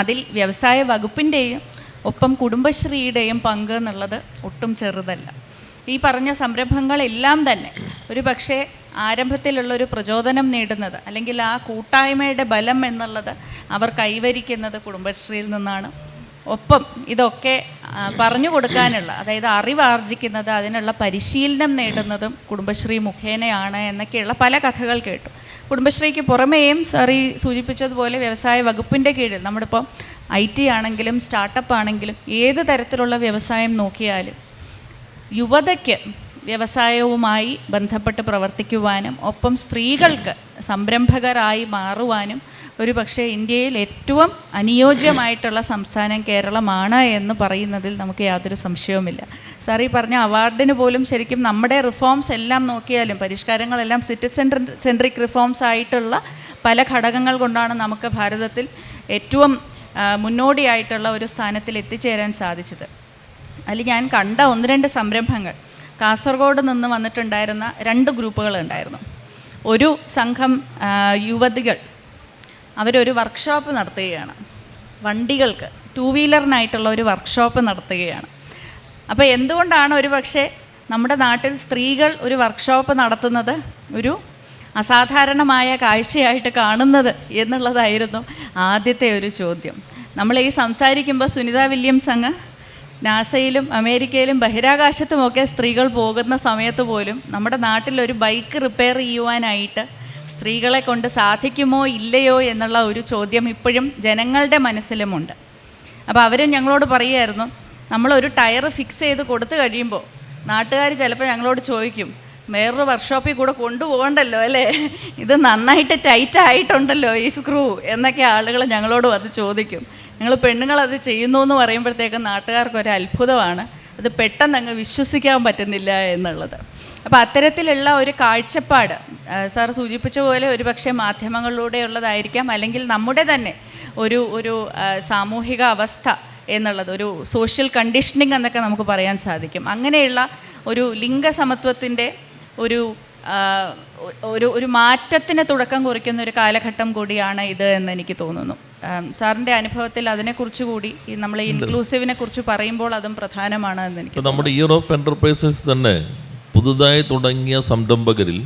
അതിൽ വ്യവസായ വകുപ്പിൻ്റെയും ഒപ്പം കുടുംബശ്രീയുടെയും പങ്ക് എന്നുള്ളത് ഒട്ടും ചെറുതല്ല. ഈ പറഞ്ഞ സംരംഭങ്ങളെല്ലാം തന്നെ ഒരു പക്ഷേ ആരംഭത്തിലുള്ളൊരു പ്രചോദനം നേടുന്നത്, അല്ലെങ്കിൽ ആ കൂട്ടായ്മയുടെ ബലം എന്നുള്ളത് അവർ കൈവരിക്കുന്നത് കുടുംബശ്രീയിൽ നിന്നാണ്. ഒപ്പം ഇതൊക്കെ പറഞ്ഞു കൊടുക്കാനുള്ള, അതായത് അറിവാർജിക്കുന്നത്, അതിനുള്ള പരിശീലനം നേടുന്നതും കുടുംബശ്രീ മുഖേനയാണ് എന്നൊക്കെയുള്ള പല കഥകൾ കേട്ടു. കുടുംബശ്രീക്ക് പുറമേയും സാറി സൂചിപ്പിച്ചതുപോലെ വ്യവസായ വകുപ്പിൻ്റെ കീഴിൽ നമ്മളിപ്പോൾ IT ആണെങ്കിലും സ്റ്റാർട്ടപ്പ് ആണെങ്കിലും ഏത് തരത്തിലുള്ള വ്യവസായം നോക്കിയാലും യുവതയ്ക്ക് വ്യവസായവുമായി ബന്ധപ്പെട്ട് പ്രവർത്തിക്കുവാനും ഒപ്പം സ്ത്രീകൾക്ക് സംരംഭകരായി മാറുവാനും ഒരു പക്ഷേ ഇന്ത്യയിൽ ഏറ്റവും അനുയോജ്യമായിട്ടുള്ള സംസ്ഥാനം കേരളമാണ് എന്ന് പറയുന്നതിൽ നമുക്ക് യാതൊരു സംശയവുമില്ല. സാർ ഈ പറഞ്ഞ അവാർഡിന് പോലും ശരിക്കും നമ്മുടെ റിഫോംസ് എല്ലാം നോക്കിയാലും, പരിഷ്കാരങ്ങളെല്ലാം സിറ്റിസൺ സെൻട്രിക് റിഫോംസ് ആയിട്ടുള്ള പല ഘടകങ്ങൾ കൊണ്ടാണ് നമുക്ക് ഭാരതത്തിൽ ഏറ്റവും മുന്നോടിയായിട്ടുള്ള ഒരു സ്ഥാനത്തിൽ എത്തിച്ചേരാൻ സാധിച്ചത്. അതിൽ ഞാൻ കണ്ട 1-2 സംരംഭങ്ങൾ, കാസർഗോഡ് നിന്ന് വന്നിട്ടുണ്ടായിരുന്ന 2 ഗ്രൂപ്പുകളുണ്ടായിരുന്നു. ഒരു സംഘം യുവതികൾ അവരൊരു വർക്ക്ഷോപ്പ് നടത്തുകയാണ്. വണ്ടികൾക്ക്, 2 വീലറിനായിട്ടുള്ള ഒരു വർക്ക്ഷോപ്പ് നടത്തുകയാണ്. അപ്പോൾ എന്തുകൊണ്ടാണ് ഒരു പക്ഷേ നമ്മുടെ നാട്ടിൽ സ്ത്രീകൾ ഒരു വർക്ക്ഷോപ്പ് നടത്തുന്നത് ഒരു അസാധാരണമായ കാഴ്ചയായിട്ട് കാണുന്നത് എന്നുള്ളതായിരുന്നു ആദ്യത്തെ ഒരു ചോദ്യം. നമ്മൾ ഈ സംസാരിക്കുമ്പോൾ സുനിത വില്യംസ് അങ്ങ് നാസയിലും അമേരിക്കയിലും ബഹിരാകാശത്തുമൊക്കെ സ്ത്രീകൾ പോകുന്ന സമയത്ത് പോലും നമ്മുടെ നാട്ടിലൊരു ബൈക്ക് റിപ്പയർ ചെയ്യുവാനായിട്ട് സ്ത്രീകളെ കൊണ്ട് സാധിക്കുമോ ഇല്ലയോ എന്നുള്ള ഒരു ചോദ്യം ഇപ്പോഴും ജനങ്ങളുടെ മനസ്സിലുമുണ്ട്. അപ്പോൾ അവർ ഞങ്ങളോട് പറയുമായിരുന്നു, നമ്മളൊരു ടയർ ഫിക്സ് ചെയ്ത് കൊടുത്തു കഴിയുമ്പോൾ നാട്ടുകാർ ചിലപ്പോൾ ഞങ്ങളോട് ചോദിക്കും, വേറൊരു വർക്ക്ഷോപ്പിൽ കൂടെ കൊണ്ടുപോകണ്ടല്ലോ അല്ലേ, ഇത് നന്നായിട്ട് ടൈറ്റ് ആയിട്ടുണ്ടല്ലോ ഈ സ്ക്രൂ എന്നൊക്കെ ആളുകൾ ഞങ്ങളോട് വന്ന് ചോദിക്കും. ഞങ്ങൾ പെണ്ണുങ്ങളത് ചെയ്യുന്നു എന്ന് പറയുമ്പോഴത്തേക്കും നാട്ടുകാർക്കൊരു അത്ഭുതമാണ്, അത് പെട്ടെന്ന് അങ്ങ് വിശ്വസിക്കാൻ പറ്റുന്നില്ല എന്നുള്ളത്. അപ്പോൾ അത്തരത്തിലുള്ള ഒരു കാഴ്ചപ്പാട് സാർ സൂചിപ്പിച്ച പോലെ ഒരു പക്ഷേ മാധ്യമങ്ങളിലൂടെയുള്ളതായിരിക്കാം, അല്ലെങ്കിൽ നമ്മുടെ തന്നെ ഒരു സാമൂഹിക അവസ്ഥ എന്നുള്ളത്, ഒരു സോഷ്യൽ കണ്ടീഷനിങ് എന്നൊക്കെ നമുക്ക് പറയാൻ സാധിക്കും. അങ്ങനെയുള്ള ഒരു ലിംഗസമത്വത്തിൻ്റെ ഒരു മാറ്റത്തിന് തുടക്കം കുറിക്കുന്ന ഒരു കാലഘട്ടം കൂടിയാണ് ഇത് എന്ന് എനിക്ക് തോന്നുന്നു. സാറിൻ്റെ അനുഭവത്തിൽ അതിനെക്കുറിച്ച് കൂടി നമ്മൾ ഇൻക്ലൂസീവിനെ കുറിച്ച് പറയുമ്പോൾ അതും പ്രധാനമാണ് എന്ന് എനിക്ക്. നമ്മുടെ ഇയർ ഓഫ് എൻ്റർപ്രൈസസ് തന്നെ പുതുതായി തുടങ്ങിയ സംരംഭകരിൽ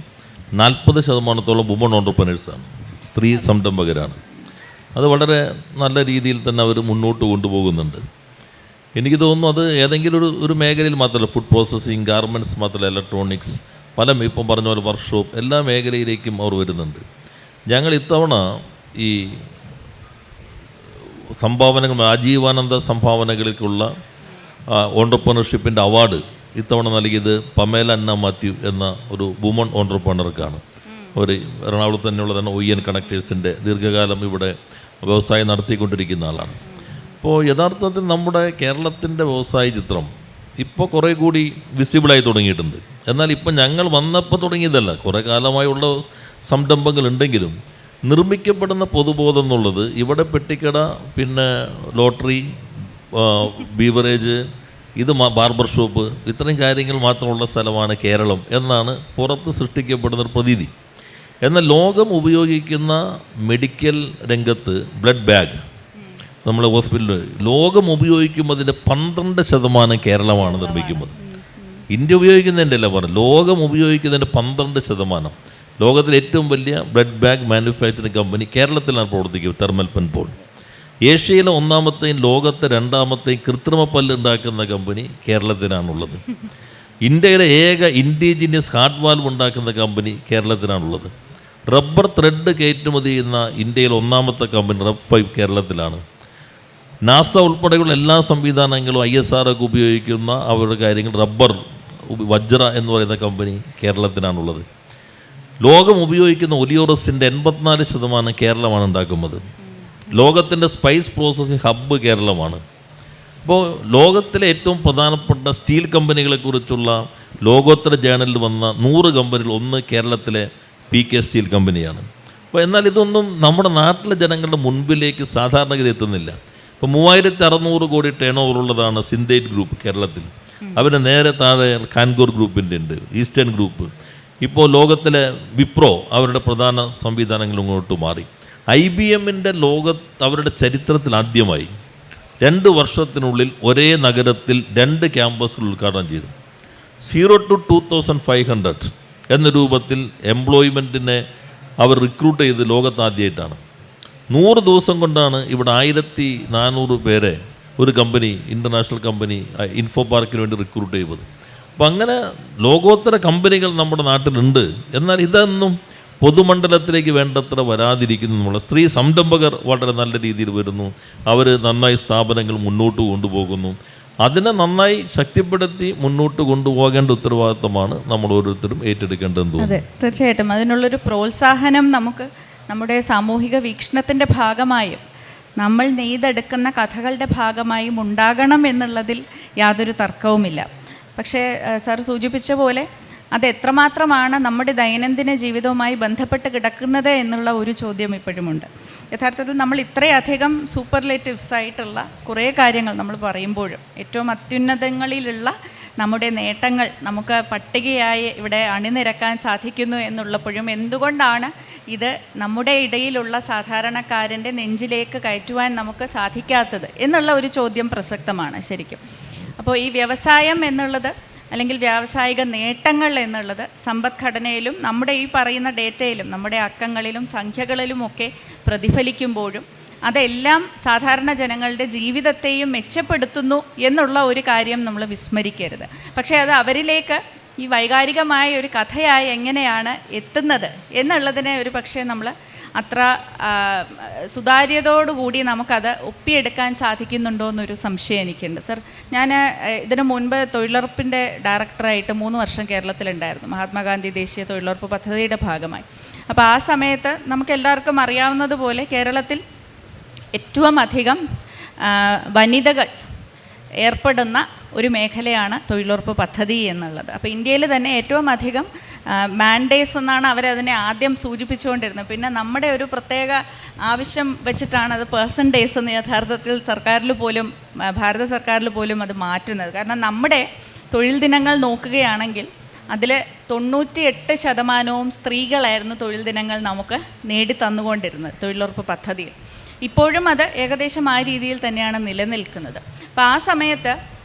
40% വുമൺ ഓൺടർപ്രനേഴ്സാണ്, സ്ത്രീ സംരംഭകരാണ്. അത് വളരെ നല്ല രീതിയിൽ തന്നെ അവർ മുന്നോട്ട് കൊണ്ടുപോകുന്നുണ്ട്. എനിക്ക് തോന്നുന്നു അത് ഏതെങ്കിലും ഒരു മേഖലയിൽ മാത്രമല്ല, ഫുഡ് പ്രോസസ്സിങ്, ഗാർമെൻറ്റ്സ് മാത്രമല്ല, ഇലക്ട്രോണിക്സ്, പല ഇപ്പം പറഞ്ഞ പോലെ വർക്ക്ഷോപ്പ്, എല്ലാ മേഖലയിലേക്കും അവർ വരുന്നുണ്ട്. ഞങ്ങൾ ഇത്തവണ ഈ സംഭാവനകൾ, ആജീവാനന്ദ സംഭാവനകൾക്കുള്ള ഓൺടർപ്രണർഷിപ്പിൻ്റെ അവാർഡ് ഇത്തവണ നൽകിയത് പമേല അന്ന മാത്യു എന്ന ഒരു വുമൺ ഓൺടർപ്രണർക്കാണ്. അവർ എറണാകുളത്ത് തന്നെയുള്ള തന്നെ OEN കണക്ടേഴ്സിൻ്റെ ദീർഘകാലം ഇവിടെ വ്യവസായം നടത്തിക്കൊണ്ടിരിക്കുന്ന ആളാണ്. അപ്പോൾ യഥാർത്ഥത്തിൽ നമ്മുടെ കേരളത്തിൻ്റെ വ്യവസായ ചിത്രം ഇപ്പോൾ കുറേ കൂടി വിസിബിളായി തുടങ്ങിയിട്ടുണ്ട്. എന്നാൽ ഇപ്പം ഞങ്ങൾ വന്നപ്പോൾ തുടങ്ങിയതല്ല, കുറേ കാലമായുള്ള സംരംഭങ്ങളുണ്ടെങ്കിലും നിർമ്മിക്കപ്പെടുന്ന പൊതുബോധം എന്നുള്ളത് ഇവിടെ പെട്ടിക്കട, പിന്നെ ലോട്ടറി, ബീവറേജ്, ഇത് ബാർബർ ഷോപ്പ്, ഇത്രയും കാര്യങ്ങൾ മാത്രമുള്ള സ്ഥലമാണ് കേരളം എന്നാണ് പുറത്ത് സൃഷ്ടിക്കപ്പെടുന്നൊരു പ്രതീതി. എന്നാൽ ലോകം ഉപയോഗിക്കുന്ന മെഡിക്കൽ രംഗത്ത് ബ്ലഡ് ബാഗ് നമ്മളെ ഹോസ്പിറ്റലിൽ ലോകം ഉപയോഗിക്കുന്നതിൻ്റെ 12% കേരളമാണ് നിർമ്മിക്കുന്നത്. ഇന്ത്യ ഉപയോഗിക്കുന്നതിൻ്റെ അല്ല പറഞ്ഞു, ലോകം ഉപയോഗിക്കുന്നതിൻ്റെ 12%. ലോകത്തിലെ ഏറ്റവും വലിയ ബ്ലഡ് ബാഗ് മാനുഫാക്ചറിങ് കമ്പനി കേരളത്തിലാണ് പ്രവർത്തിക്കുന്നത്, തെർമൽ പെൻപോൾ. ഏഷ്യയിലെ 1ാമത്തെയും ലോകത്തെ 2ാമത്തെയും കൃത്രിമ പല്ല് ഉണ്ടാക്കുന്ന കമ്പനി കേരളത്തിലാണുള്ളത്. ഇന്ത്യയിലെ ഏക ഇൻഡിജീനിയസ് ഹാർട്ട് വാൽവ് ഉണ്ടാക്കുന്ന കമ്പനി കേരളത്തിലാണുള്ളത്. റബ്ബർ ത്രെഡ് കയറ്റുമതി ചെയ്യുന്ന ഇന്ത്യയിലെ 1ാമത്തെ കമ്പനി റബ്5 കേരളത്തിലാണ്. നാസ ഉൾപ്പെടെയുള്ള എല്ലാ സംവിധാനങ്ങളും ISR ഒക്കെ ഉപയോഗിക്കുന്ന അവരുടെ കാര്യങ്ങൾ റബ്ബർ വജ്ര എന്ന് പറയുന്ന കമ്പനി കേരളത്തിലാണുള്ളത്. ലോകം ഉപയോഗിക്കുന്ന ഒലിയോറസിൻ്റെ 84% കേരളമാണ് ഉണ്ടാക്കുന്നത്. ലോകത്തിൻ്റെ സ്പൈസ് പ്രോസസ്സിംഗ് ഹബ്ബ് കേരളമാണ്. അപ്പോൾ ലോകത്തിലെ ഏറ്റവും പ്രധാനപ്പെട്ട സ്റ്റീൽ കമ്പനികളെക്കുറിച്ചുള്ള ലോകോത്തര ജേണലിൽ വന്ന 100 കമ്പനികൾ ഒന്ന് കേരളത്തിലെ PK സ്റ്റീൽ കമ്പനിയാണ്. അപ്പോൾ എന്നാൽ ഇതൊന്നും നമ്മുടെ നാട്ടിലെ ജനങ്ങളുടെ മുൻപിലേക്ക് സാധാരണഗതി എത്തുന്നില്ല. ഇപ്പോൾ 3600 കോടി ടേൺ ഓവറുള്ളതാണ് സിന്തേറ്റ് ഗ്രൂപ്പ് കേരളത്തിൽ. അവരുടെ നേരെ താഴെ കാൻഗോർ ഗ്രൂപ്പിൻ്റെ ഉണ്ട്, ഈസ്റ്റേൺ ഗ്രൂപ്പ്. ഇപ്പോൾ ലോകത്തിലെ വിപ്രോ അവരുടെ പ്രധാന സംവിധാനങ്ങൾ ഇങ്ങോട്ട് മാറി. IBMൻ്റെ അവരുടെ ചരിത്രത്തിൽ ആദ്യമായി 2 വർഷത്തിനുള്ളിൽ ഒരേ നഗരത്തിൽ 2 ക്യാമ്പസുകൾ ഉദ്ഘാടനം ചെയ്തു. 0 to 2500 എന്ന രൂപത്തിൽ എംപ്ലോയ്മെൻറ്റിനെ അവർ റിക്രൂട്ട് ചെയ്ത് ലോകത്താദ്യമായിട്ടാണ്. 100 ദിവസം കൊണ്ടാണ് ഇവിടെ 1400 പേരെ ഒരു കമ്പനി, ഇൻ്റർനാഷണൽ കമ്പനി ഇൻഫോ പാർക്കിന് വേണ്ടി റിക്രൂട്ട് ചെയ്തത്. അപ്പം അങ്ങനെ ലോകോത്തര കമ്പനികൾ നമ്മുടെ നാട്ടിലുണ്ട്. എന്നാൽ ഇതൊന്നും പൊതുമണ്ഡലത്തിലേക്ക് വേണ്ടത്ര വരാതിരിക്കുന്നു. എന്നുള്ള സ്ത്രീ സംരംഭകർ വളരെ നല്ല രീതിയിൽ വരുന്നു, അവർ നന്നായി സ്ഥാപനങ്ങൾ മുന്നോട്ട് കൊണ്ടുപോകുന്നു. അതിനെ നന്നായി ശക്തിപ്പെടുത്തി മുന്നോട്ട് കൊണ്ടുപോകേണ്ട ഉത്തരവാദിത്തമാണ് നമ്മൾ ഓരോരുത്തരും ഏറ്റെടുക്കേണ്ടതെന്ന് തോന്നുന്നു. അതെ, തീർച്ചയായിട്ടും അതിനുള്ളൊരു പ്രോത്സാഹനം നമുക്ക് നമ്മുടെ സാമൂഹിക വീക്ഷണത്തിൻ്റെ ഭാഗമായും നമ്മൾ നെയ്തെടുക്കുന്ന കഥകളുടെ ഭാഗമായും ഉണ്ടാകണം എന്നുള്ളതിൽ യാതൊരു തർക്കവുമില്ല. പക്ഷേ സാർ സൂചിപ്പിച്ച പോലെ അത് എത്രമാത്രമാണ് നമ്മുടെ ദൈനംദിന ജീവിതവുമായി ബന്ധപ്പെട്ട് കിടക്കുന്നത് എന്നുള്ള ഒരു ചോദ്യം ഇപ്പോഴുമുണ്ട്. യഥാർത്ഥത്തിൽ നമ്മൾ ഇത്രയധികം സൂപ്പർലേറ്റീവ്സ് ആയിട്ടുള്ള കുറേ കാര്യങ്ങൾ നമ്മൾ പറയുമ്പോഴും ഏറ്റവും അത്യുന്നതങ്ങളിലുള്ള നമ്മുടെ നേട്ടങ്ങൾ നമുക്ക് പട്ടികയായി ഇവിടെ അണിനിരക്കാൻ സാധിക്കുന്നു എന്നുള്ളപ്പോഴും എന്തുകൊണ്ടാണ് ഇത് നമ്മുടെ ഇടയിലുള്ള സാധാരണക്കാരൻ്റെ നെഞ്ചിലേക്ക് കയറ്റുവാൻ നമുക്ക് സാധിക്കാത്തത് എന്നുള്ള ഒരു ചോദ്യം പ്രസക്തമാണ് ശരിക്കും. അപ്പോൾ ഈ വ്യവസായം എന്നുള്ളത് അല്ലെങ്കിൽ വ്യാവസായിക നേട്ടങ്ങൾ എന്നുള്ളത് സമ്പദ്ഘടനയിലും നമ്മുടെ ഈ പറയുന്ന ഡേറ്റയിലും നമ്മുടെ അക്കങ്ങളിലും സംഖ്യകളിലുമൊക്കെ പ്രതിഫലിക്കുമ്പോഴും അതെല്ലാം സാധാരണ ജനങ്ങളുടെ ജീവിതത്തെയും മെച്ചപ്പെടുത്തുന്നു എന്നുള്ള ഒരു കാര്യം നമ്മൾ വിസ്മരിക്കരുത്. പക്ഷേ അത് അവരിലേക്ക് ഈ വൈകാരികമായ ഒരു കഥയായി എങ്ങനെയാണ് എത്തുന്നത് എന്നുള്ളതിനെ ഒരു പക്ഷേ നമ്മൾ അത്ര സുതാര്യതയോടുകൂടി നമുക്കത് ഒപ്പിയെടുക്കാൻ സാധിക്കുന്നുണ്ടോ എന്നൊരു സംശയം എനിക്കുണ്ട്. സർ, ഞാൻ ഇതിനു മുൻപ് തൊഴിലുറപ്പിൻ്റെ ഡയറക്ടറായിട്ട് 3 വർഷം കേരളത്തിലുണ്ടായിരുന്നു, മഹാത്മാഗാന്ധി ദേശീയ തൊഴിലുറപ്പ് പദ്ധതിയുടെ ഭാഗമായി. അപ്പോൾ ആ സമയത്ത് നമുക്കെല്ലാവർക്കും അറിയാവുന്നതുപോലെ കേരളത്തിൽ ഏറ്റവും അധികം വനിതകൾ ഏർപ്പെടുന്ന ഒരു മേഖലയാണ് തൊഴിലുറപ്പ് പദ്ധതി എന്നുള്ളത്. അപ്പോൾ ഇന്ത്യയിൽ തന്നെ ഏറ്റവും അധികം മാൻഡേസ് എന്നാണ് അവരതിനെ ആദ്യം സൂചിപ്പിച്ചുകൊണ്ടിരുന്നത്. പിന്നെ നമ്മുടെ ഒരു പ്രത്യേക ആവശ്യം വെച്ചിട്ടാണ് അത് പേഴ്സൻറ്റേജ് എന്ന് യഥാർത്ഥത്തിൽ സർക്കാരിൽ പോലും ഭാരത സർക്കാരിൽ പോലും അത് മാറ്റുന്നത്. കാരണം നമ്മുടെ തൊഴിൽ ദിനങ്ങൾ നോക്കുകയാണെങ്കിൽ അതിൽ 98% സ്ത്രീകളായിരുന്നു തൊഴിൽ ദിനങ്ങൾ നമുക്ക് നേടിത്തന്നുകൊണ്ടിരുന്നത് തൊഴിലുറപ്പ് പദ്ധതിയിൽ. ഇപ്പോഴും അത് ഏകദേശം ആ രീതിയിൽ തന്നെയാണ് നിലനിൽക്കുന്നത്. അപ്പോൾ ആ സമയത്ത്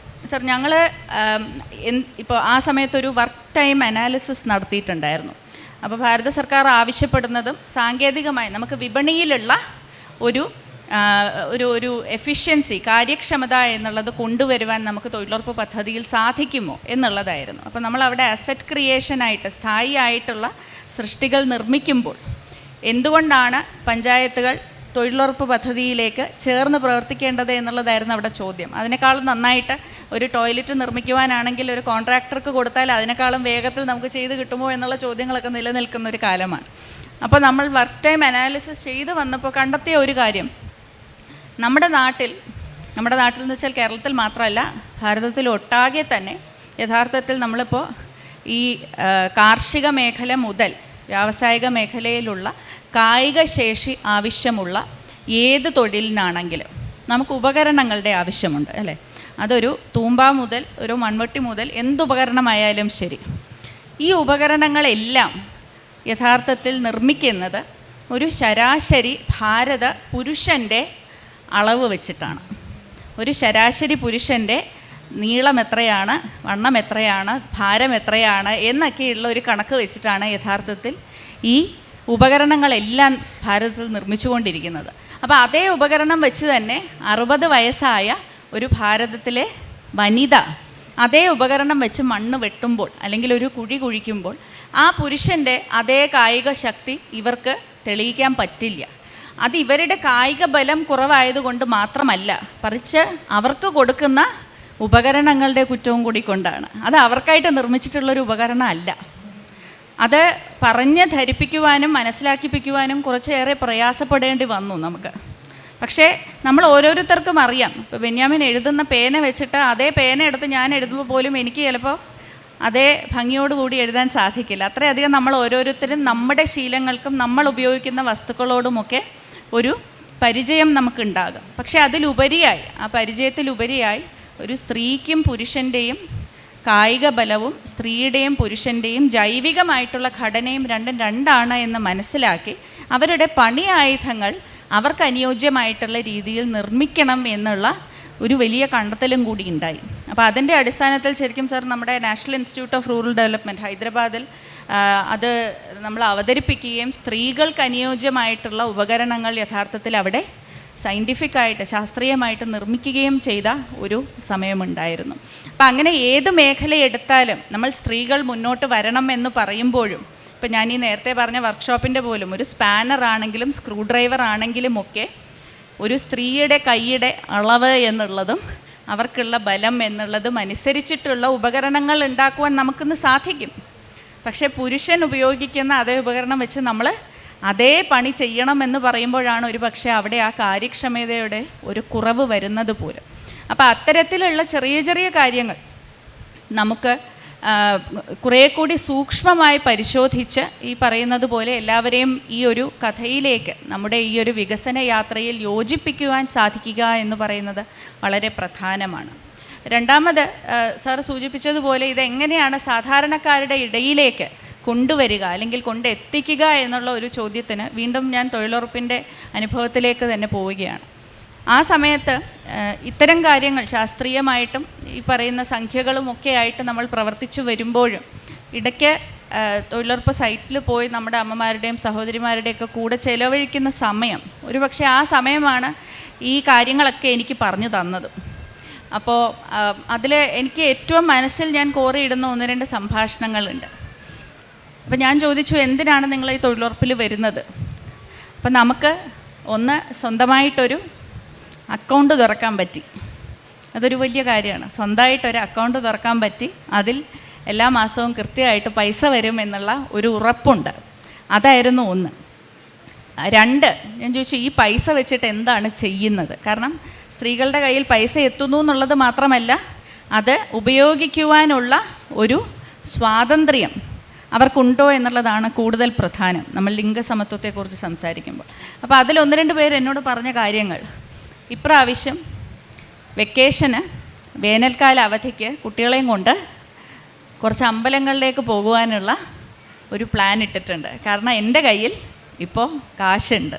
സർ ഞങ്ങൾ ഇപ്പോൾ ആ സമയത്തൊരു വർക്ക് ടൈം അനാലിസിസ് നടത്തിയിട്ടുണ്ടായിരുന്നു. അപ്പോൾ ഭാരത സർക്കാർ ആവശ്യപ്പെടുന്നതും സാങ്കേതികമായി നമുക്ക് വിപണിയിലുള്ള ഒരു ഒരു എഫിഷ്യൻസി, കാര്യക്ഷമത എന്നുള്ളത് കൊണ്ടുവരുവാൻ നമുക്ക് തൊഴിലുറപ്പ് പദ്ധതിയിൽ സാധിക്കുമോ എന്നുള്ളതായിരുന്നു. അപ്പോൾ നമ്മളവിടെ അസറ്റ് ക്രിയേഷനായിട്ട് സ്ഥായി ആയിട്ടുള്ള സൃഷ്ടികൾ നിർമ്മിക്കുമ്പോൾ എന്തുകൊണ്ടാണ് പഞ്ചായത്തുകൾ തൊഴിലുറപ്പ് പദ്ധതിയിലേക്ക് ചേർന്ന് പ്രവർത്തിക്കേണ്ടത് എന്നുള്ളതായിരുന്നു അവിടെ ചോദ്യം. അതിനേക്കാളും നന്നായിട്ട് ഒരു ടോയ്ലറ്റ് നിർമ്മിക്കുവാനാണെങ്കിൽ ഒരു കോൺട്രാക്ടർക്ക് കൊടുത്താൽ അതിനേക്കാളും വേഗത്തിൽ നമുക്ക് ചെയ്ത് കിട്ടുമോ എന്നുള്ള ചോദ്യങ്ങളൊക്കെ നിലനിൽക്കുന്ന ഒരു കാലമാണ്. അപ്പോൾ നമ്മൾ വർക്ക് ടൈം അനാലിസിസ് ചെയ്ത് വന്നപ്പോൾ കണ്ടെത്തിയ ഒരു കാര്യം, നമ്മുടെ നാട്ടിൽ എന്ന് വെച്ചാൽ കേരളത്തിൽ മാത്രമല്ല ഭാരതത്തിൽ ഒട്ടാകെ തന്നെ യഥാർത്ഥത്തിൽ നമ്മളിപ്പോൾ ഈ കാർഷിക മേഖല മുതൽ വ്യാവസായിക മേഖലയിലുള്ള കായിക ശേഷി ആവശ്യമുള്ള ഏത് തൊഴിലിനാണെങ്കിലും നമുക്ക് ഉപകരണങ്ങളുടെ ആവശ്യമുണ്ട് അല്ലേ. അതൊരു തൂമ്പ മുതൽ ഒരു മൺവെട്ടി മുതൽ എന്തുപകരണമായാലും ശരി, ഈ ഉപകരണങ്ങളെല്ലാം യഥാർത്ഥത്തിൽ നിർമ്മിക്കുന്നത് ഒരു ശരാശരി ഭാരത പുരുഷൻ്റെ അളവ് വെച്ചിട്ടാണ്. ഒരു ശരാശരി പുരുഷൻ്റെ നീളം എത്രയാണ്, വണ്ണം എത്രയാണ്, ഭാരം എത്രയാണ് എന്നൊക്കെയുള്ള ഒരു കണക്ക് വെച്ചിട്ടാണ് യഥാർത്ഥത്തിൽ ഈ ഉപകരണങ്ങളെല്ലാം ഭാരതത്തിൽ നിർമ്മിച്ചുകൊണ്ടിരിക്കുന്നത്. അപ്പോൾ അതേ ഉപകരണം വെച്ച് തന്നെ 60 വയസ്സായ ഒരു ഭാരതത്തിലെ വനിത അതേ ഉപകരണം വെച്ച് മണ്ണ് വെട്ടുമ്പോൾ അല്ലെങ്കിൽ ഒരു കുഴി കുഴിക്കുമ്പോൾ ആ പുരുഷൻ്റെ അതേ കായിക ശക്തി ഇവർക്ക് തെളിയിക്കാൻ പറ്റില്ല. അത് ഇവരുടെ കായിക ബലം കുറവായതുകൊണ്ട് മാത്രമല്ല, മറിച്ച് അവർക്ക് കൊടുക്കുന്ന ഉപകരണങ്ങളുടെ കുറ്റവും കൂടി കൊണ്ടാണ്. അത് അവർക്കായിട്ട് നിർമ്മിച്ചിട്ടുള്ളൊരു ഉപകരണം അല്ല. അത് പറഞ്ഞ് ധരിപ്പിക്കുവാനും മനസ്സിലാക്കിപ്പിക്കുവാനും കുറച്ചേറെ പ്രയാസപ്പെടേണ്ടി വന്നു നമുക്ക്. പക്ഷേ നമ്മൾ ഓരോരുത്തർക്കും അറിയാം, ഇപ്പോൾ ബെന്യാമിൻ എഴുതുന്ന പേന വെച്ചിട്ട് അതേ പേന എടുത്ത് ഞാൻ എഴുതുമ്പോൾ പോലും എനിക്ക് ചിലപ്പോൾ അതേ ഭംഗിയോടുകൂടി എഴുതാൻ സാധിക്കില്ല. അത്രയധികം നമ്മൾ ഓരോരുത്തരും നമ്മുടെ ശീലങ്ങൾക്കും നമ്മൾ ഉപയോഗിക്കുന്ന വസ്തുക്കളോടുമൊക്കെ ഒരു പരിചയം നമുക്കുണ്ടാകും. പക്ഷേ അതിലുപരിയായി, ആ പരിചയത്തിലുപരിയായി ഒരു സ്ത്രീക്കും പുരുഷൻ്റെയും കായിക ബലവും സ്ത്രീയുടെയും പുരുഷൻ്റെയും ജൈവികമായിട്ടുള്ള ഘടനയും രണ്ടും രണ്ടാണ് എന്ന് മനസ്സിലാക്കി അവരുടെ പണി ആയുധങ്ങൾ അവർക്ക് അനുയോജ്യമായിട്ടുള്ള രീതിയിൽ നിർമ്മിക്കണം എന്നുള്ള ഒരു വലിയ കണ്ടെത്തലും കൂടി ഉണ്ടായി. അപ്പോൾ അതിൻ്റെ അടിസ്ഥാനത്തിൽ ശരിക്കും സാർ നമ്മുടെ national institute of rural development ഹൈദരാബാദിൽ അത് നമ്മൾ അവതരിപ്പിക്കുകയും സ്ത്രീകൾക്ക് അനുയോജ്യമായിട്ടുള്ള ഉപകരണങ്ങൾ യഥാർത്ഥത്തിൽ അവിടെ സയൻറ്റിഫിക്കായിട്ട് ശാസ്ത്രീയമായിട്ട് നിർമ്മിക്കുകയും ചെയ്ത ഒരു സമയമുണ്ടായിരുന്നു. അപ്പം അങ്ങനെ ഏത് മേഖല എടുത്താലും നമ്മൾ സ്ത്രീകൾ മുന്നോട്ട് വരണം എന്ന് പറയുമ്പോഴും, ഇപ്പം ഞാൻ ഈ നേരത്തെ പറഞ്ഞ വർക്ക്ഷോപ്പിൻ്റെ പോലും ഒരു സ്പാനർ ആണെങ്കിലും സ്ക്രൂ ഡ്രൈവർ ആണെങ്കിലും ഒക്കെ ഒരു സ്ത്രീയുടെ കൈയുടെ അളവ് എന്നുള്ളതും അവർക്കുള്ള ബലം എന്നുള്ളതും അനുസരിച്ചിട്ടുള്ള ഉപകരണങ്ങൾ ഉണ്ടാക്കുവാൻ നമുക്കിന്ന് സാധിക്കും. പക്ഷേ പുരുഷൻ ഉപയോഗിക്കുന്ന അതേ ഉപകരണം വെച്ച് നമ്മൾ അതേ പണി ചെയ്യണമെന്ന് പറയുമ്പോഴാണ് ഒരു പക്ഷേ അവിടെ ആ കാര്യക്ഷമതയുടെ ഒരു കുറവ് വരുന്നത് പോലും. അപ്പോൾ അത്തരത്തിലുള്ള ചെറിയ ചെറിയ കാര്യങ്ങൾ നമുക്ക് കുറേ കൂടി സൂക്ഷ്മമായി പരിശോധിച്ച് ഈ പറയുന്നത് പോലെ എല്ലാവരെയും ഈ ഒരു കഥയിലേക്ക് നമ്മുടെ ഈ ഒരു വികസന യാത്രയിൽ യോജിപ്പിക്കുവാൻ സാധിക്കുക എന്ന് പറയുന്നത് വളരെ പ്രധാനമാണ്. രണ്ടാമത് സാർ സൂചിപ്പിച്ചതുപോലെ ഇതെങ്ങനെയാണ് സാധാരണക്കാരുടെ ഇടയിലേക്ക് കൊണ്ടുവരിക അല്ലെങ്കിൽ കൊണ്ടെത്തിക്കുക എന്നുള്ള ഒരു ചോദ്യത്തിന് വീണ്ടും ഞാൻ തൊഴിലുറപ്പിൻ്റെ അനുഭവത്തിലേക്ക് തന്നെ പോവുകയാണ്. ആ സമയത്ത് ഇത്തരം കാര്യങ്ങൾ ശാസ്ത്രീയമായിട്ടും ഈ പറയുന്ന സംഖ്യകളുമൊക്കെ ആയിട്ട് നമ്മൾ പ്രവർത്തിച്ചു വരുമ്പോഴും ഇടയ്ക്ക് തൊഴിലുറപ്പ് സൈറ്റിൽ പോയി നമ്മുടെ അമ്മമാരുടെയും സഹോദരിമാരുടെയൊക്കെ കൂടെ ചിലവഴിക്കുന്ന സമയം, ഒരുപക്ഷെ ആ സമയമാണ് ഈ കാര്യങ്ങളൊക്കെ എനിക്ക് പറഞ്ഞു തന്നത്. അപ്പോൾ അതിൽ എനിക്ക് ഏറ്റവും മനസ്സിൽ ഞാൻ കോറിയിടുന്ന 1-2 സംഭാഷണങ്ങളുണ്ട്. അപ്പം ഞാൻ ചോദിച്ചു, എന്തിനാണ് നിങ്ങൾ ഈ തൊഴിലുറപ്പിൽ വരുന്നത്? അപ്പം നമുക്ക് ഒന്ന് സ്വന്തമായിട്ടൊരു അക്കൗണ്ട് തുറക്കാൻ പറ്റി. അതൊരു വലിയ കാര്യമാണ്. സ്വന്തമായിട്ടൊരു അക്കൗണ്ട് തുറക്കാൻ പറ്റി, അതിൽ എല്ലാ മാസവും കൃത്യമായിട്ട് പൈസ വരും എന്നുള്ള ഒരു ഉറപ്പുണ്ട്. അതായിരുന്നു ഒന്ന്. 2, ഞാൻ ചോദിച്ചു ഈ പൈസ വെച്ചിട്ട് എന്താണ് ചെയ്യുന്നത്? കാരണം സ്ത്രീകളുടെ കയ്യിൽ പൈസ എത്തുന്നു എന്നുള്ളത് മാത്രമല്ല, അത് ഉപയോഗിക്കുവാനുള്ള ഒരു സ്വാതന്ത്ര്യം അവർക്കുണ്ടോ എന്നുള്ളതാണ് കൂടുതൽ പ്രധാനം നമ്മൾ ലിംഗസമത്വത്തെക്കുറിച്ച് സംസാരിക്കുമ്പോൾ. അപ്പോൾ അതിൽ 1-2 പേര് എന്നോട് പറഞ്ഞ കാര്യങ്ങൾ, ഇപ്രാവശ്യം വെക്കേഷന് വേനൽക്കാല അവധിക്ക് കുട്ടികളെയും കൊണ്ട് കുറച്ച് അമ്പലങ്ങളിലേക്ക് പോകുവാനുള്ള ഒരു പ്ലാൻ ഇട്ടിട്ടുണ്ട്. കാരണം എൻ്റെ കയ്യിൽ ഇപ്പോൾ കാശുണ്ട്.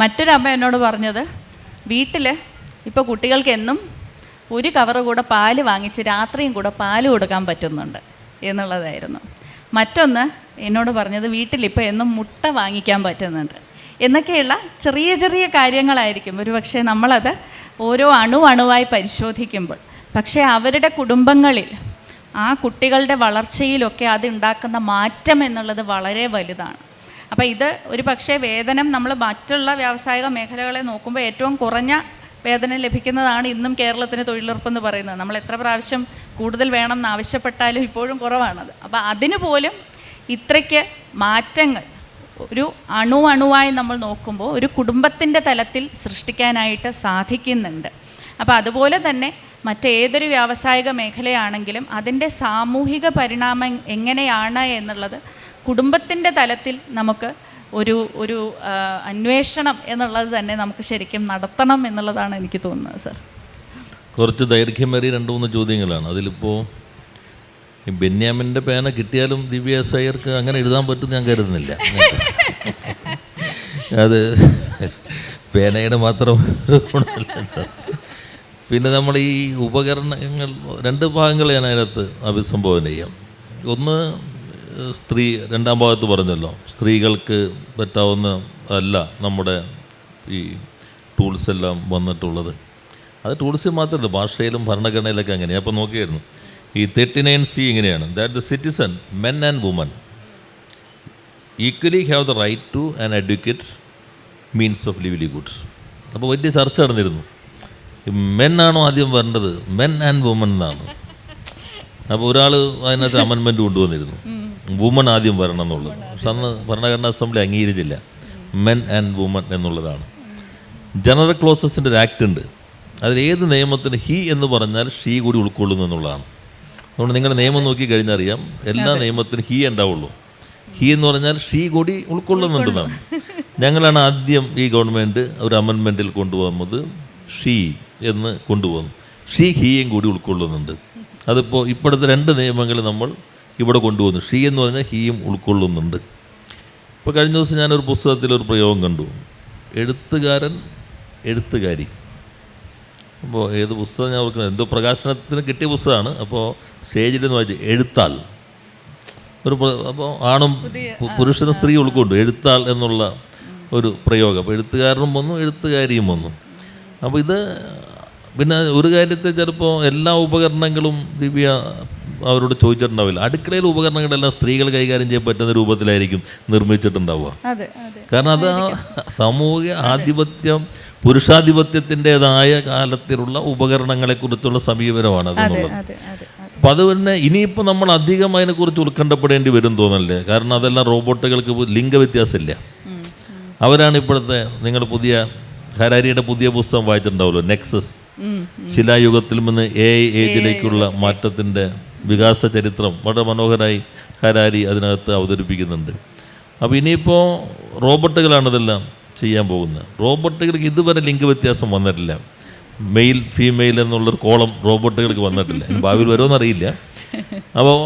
മറ്റൊരമ്മ എന്നോട് പറഞ്ഞത്, വീട്ടിൽ ഇപ്പോൾ കുട്ടികൾക്ക് എന്നും ഒരു കവറ് കൂടെ പാല് വാങ്ങിച്ച് രാത്രിയും കൂടെ പാല് കൊടുക്കാൻ പറ്റുന്നുണ്ട് എന്നുള്ളതായിരുന്നു. മറ്റൊന്ന് എന്നോട് പറഞ്ഞത്, വീട്ടിലിപ്പോൾ എന്നും മുട്ട വാങ്ങിക്കാൻ പറ്റുന്നുണ്ട് എന്നൊക്കെയുള്ള ചെറിയ ചെറിയ കാര്യങ്ങളായിരിക്കും. ഒരു പക്ഷേ നമ്മളത് ഓരോ അണുവായി പരിശോധിക്കുമ്പോൾ, പക്ഷേ അവരുടെ കുടുംബങ്ങളിൽ ആ കുട്ടികളുടെ വളർച്ചയിലൊക്കെ അത് ഉണ്ടാക്കുന്ന മാറ്റം എന്നുള്ളത് വളരെ വലുതാണ്. അപ്പോൾ ഇത് ഒരു പക്ഷേ വേതനം നമ്മൾ മറ്റുള്ള വ്യാവസായിക മേഖലകളെ നോക്കുമ്പോൾ ഏറ്റവും കുറഞ്ഞ വേതനം ലഭിക്കുന്നതാണ് ഇന്നും കേരളത്തിന് തൊഴിലുറപ്പെന്ന് പറയുന്നത്. നമ്മൾ എത്ര പ്രാവശ്യം കൂടുതൽ വേണം എന്ന് ആവശ്യപ്പെട്ടാലും ഇപ്പോഴും കുറവാണത്. അപ്പോൾ അതിന് പോലും ഇത്രയ്ക്ക് മാറ്റങ്ങൾ ഒരു അണുവായി നമ്മൾ നോക്കുമ്പോൾ ഒരു കുടുംബത്തിൻ്റെ തലത്തിൽ സൃഷ്ടിക്കാനായിട്ട് സാധിക്കുന്നുണ്ട്. അപ്പോൾ അതുപോലെ തന്നെ മറ്റേതൊരു വ്യാവസായിക മേഖലയാണെങ്കിലും അതിൻ്റെ സാമൂഹിക പരിണാമം എങ്ങനെയാണ് എന്നുള്ളത് കുടുംബത്തിൻ്റെ തലത്തിൽ നമുക്ക് ഒരു അന്വേഷണം എന്നുള്ളത് തന്നെ നമുക്ക് ശരിക്കും നടത്തണം എന്നുള്ളതാണ് എനിക്ക് തോന്നുന്നത്. സർ, കുറച്ച് ദൈർഘ്യമേറിയ 2-3 ചോദ്യങ്ങളാണ്. അതിലിപ്പോൾ ഈ ബെന്യാമിൻ്റെ പേന കിട്ടിയാലും ദിവ്യ എസ് അയ്യർക്ക് അങ്ങനെ എഴുതാൻ പറ്റും ഞാൻ കരുതുന്നില്ല. അത് പേനയുടെ മാത്രം ഗുണമല്ല. പിന്നെ നമ്മൾ ഈ ഉപകരണങ്ങൾ 2 ഭാഗങ്ങൾ ഞാൻ അതിനകത്ത് അഭിസംബോധന ചെയ്യാം. ഒന്ന് സ്ത്രീ, 2-ാം ഭാഗത്ത് പറഞ്ഞല്ലോ സ്ത്രീകൾക്ക് പറ്റാവുന്ന അല്ല നമ്മുടെ ഈ ടൂൾസ് എല്ലാം വന്നിട്ടുള്ളത്. അത് ടൂൾസിൽ മാത്രമല്ല, ഭാഷയിലും ഭരണഘടനയിലൊക്കെ അങ്ങനെയാണ്. അപ്പോൾ നോക്കിയായിരുന്നു ഈ 39C ഇങ്ങനെയാണ്: that the citizen men and women equally have the right to an adequate means of livelihood. അപ്പോൾ വലിയ ചർച്ച നടന്നിരുന്നു. മെൻ ആണോ ആദ്യം വരേണ്ടത്, മെൻ ആൻഡ് വുമൻ എന്നാണ്. അപ്പോൾ ഒരാൾ അതിനകത്ത് അമെൻമെൻറ്റ് കൊണ്ടുവന്നിരുന്നു, വുമൺ ആദ്യം വരണം എന്നുള്ളത്. പക്ഷെ അന്ന് ഭരണഘടനാ അസംബ്ലി അംഗീകരിച്ചില്ല, മെൻ ആൻഡ് വുമൺ എന്നുള്ളതാണ്. ജനറൽ ക്ലോസസിൻ്റെ ഒരു ആക്ട് ഉണ്ട്, അതിൽ ഏത് നിയമത്തിന് ഹി എന്ന് പറഞ്ഞാൽ ഷീ കൂടി ഉൾക്കൊള്ളുന്നു എന്നുള്ളതാണ്. അതുകൊണ്ട് നിങ്ങളുടെ നിയമം നോക്കി കഴിഞ്ഞാൽ അറിയാം, എല്ലാ നിയമത്തിനും ഹി ഉണ്ടാവുള്ളൂ. ഹി എന്ന് പറഞ്ഞാൽ ഷീ കൂടി ഉൾക്കൊള്ളുന്നുണ്ടെന്നാണ്. ഞങ്ങളാണ് ആദ്യം ഈ ഗവൺമെൻറ് ഒരു അമെൻമെൻറ്റിൽ കൊണ്ടുവന്നത്, ഷീ എന്ന് കൊണ്ടുവന്നു. ഷീ ഹീയും കൂടി ഉൾക്കൊള്ളുന്നുണ്ട്. അതിപ്പോൾ ഇപ്പോഴത്തെ 2 നിയമങ്ങൾ നമ്മൾ ഇവിടെ കൊണ്ടുവന്നു. ഷീ എന്ന് പറഞ്ഞാൽ ഹീയും ഉൾക്കൊള്ളുന്നുണ്ട്. ഇപ്പോൾ കഴിഞ്ഞ ദിവസം ഞാനൊരു പുസ്തകത്തിലൊരു പ്രയോഗം കണ്ടു, എഴുത്തുകാരൻ എഴുത്തുകാരി. അപ്പോൾ ഏത് പുസ്തകം ഞാൻ ഓർക്കുന്നത്, എന്തോ പ്രകാശനത്തിന് കിട്ടിയ പുസ്തകമാണ്. അപ്പോൾ സ്റ്റേജിലെന്ന് വായിച്ചു എഴുത്താൾ. അപ്പോൾ ആണും പുരുഷനും സ്ത്രീ ഉൾക്കൊണ്ടു എഴുത്താൾ എന്നുള്ള ഒരു പ്രയോഗം. അപ്പോൾ എഴുത്തുകാരനും വന്നു, എഴുത്തുകാരിയും വന്നു. അപ്പോൾ ഇത് പിന്നെ ഒരു കാര്യത്തിൽ ചിലപ്പോൾ എല്ലാ ഉപകരണങ്ങളും ദിവ്യ അവരോട് ചോദിച്ചിട്ടുണ്ടാവില്ല. അടുക്കളയിലെ ഉപകരണങ്ങളെല്ലാം സ്ത്രീകൾ കൈകാര്യം ചെയ്യാൻ പറ്റുന്ന രൂപത്തിലായിരിക്കും നിർമ്മിച്ചിട്ടുണ്ടാവുക. കാരണം അത് സാമൂഹിക ആധിപത്യം, പുരുഷാധിപത്യത്തിൻ്റെതായ കാലത്തിലുള്ള ഉപകരണങ്ങളെക്കുറിച്ചുള്ള സമീപനമാണ് അതെന്നുള്ളത്. അപ്പം അത് തന്നെ ഇനിയിപ്പോൾ നമ്മൾ അധികം അതിനെക്കുറിച്ച് ഉത്കണ്ഠപ്പെടേണ്ടി വരും തോന്നല്ലേ. കാരണം അതെല്ലാം റോബോട്ടുകൾക്ക് ലിംഗവ്യത്യാസമില്ല. അവരാണ് ഇപ്പോഴത്തെ, നിങ്ങൾ ഹരാരിയുടെ പുതിയ പുസ്തകം വായിച്ചിട്ടുണ്ടാവുമല്ലോ, നെക്സസ്, ശിലായുഗത്തിൽ നിന്ന് AI ഏജിലേക്കുള്ള മാറ്റത്തിൻ്റെ വികാസ ചരിത്രം വളരെ മനോഹരമായി ഹരാരി അതിനകത്ത് അവതരിപ്പിക്കുന്നുണ്ട്. അപ്പോൾ ഇനിയിപ്പോൾ റോബോട്ടുകളാണ് ഇതെല്ലാം ചെയ്യാൻ പോകുന്നത്. റോബോട്ടുകൾക്ക് ഇതുവരെ ലിംഗവ്യത്യാസം വന്നിട്ടില്ല. മെയിൽ ഫീമെയിൽ എന്നുള്ളൊരു കോളം റോബോട്ടുകൾക്ക് വന്നിട്ടില്ല. ഭാവിയിൽ വരുമെന്നറിയില്ല. അപ്പോൾ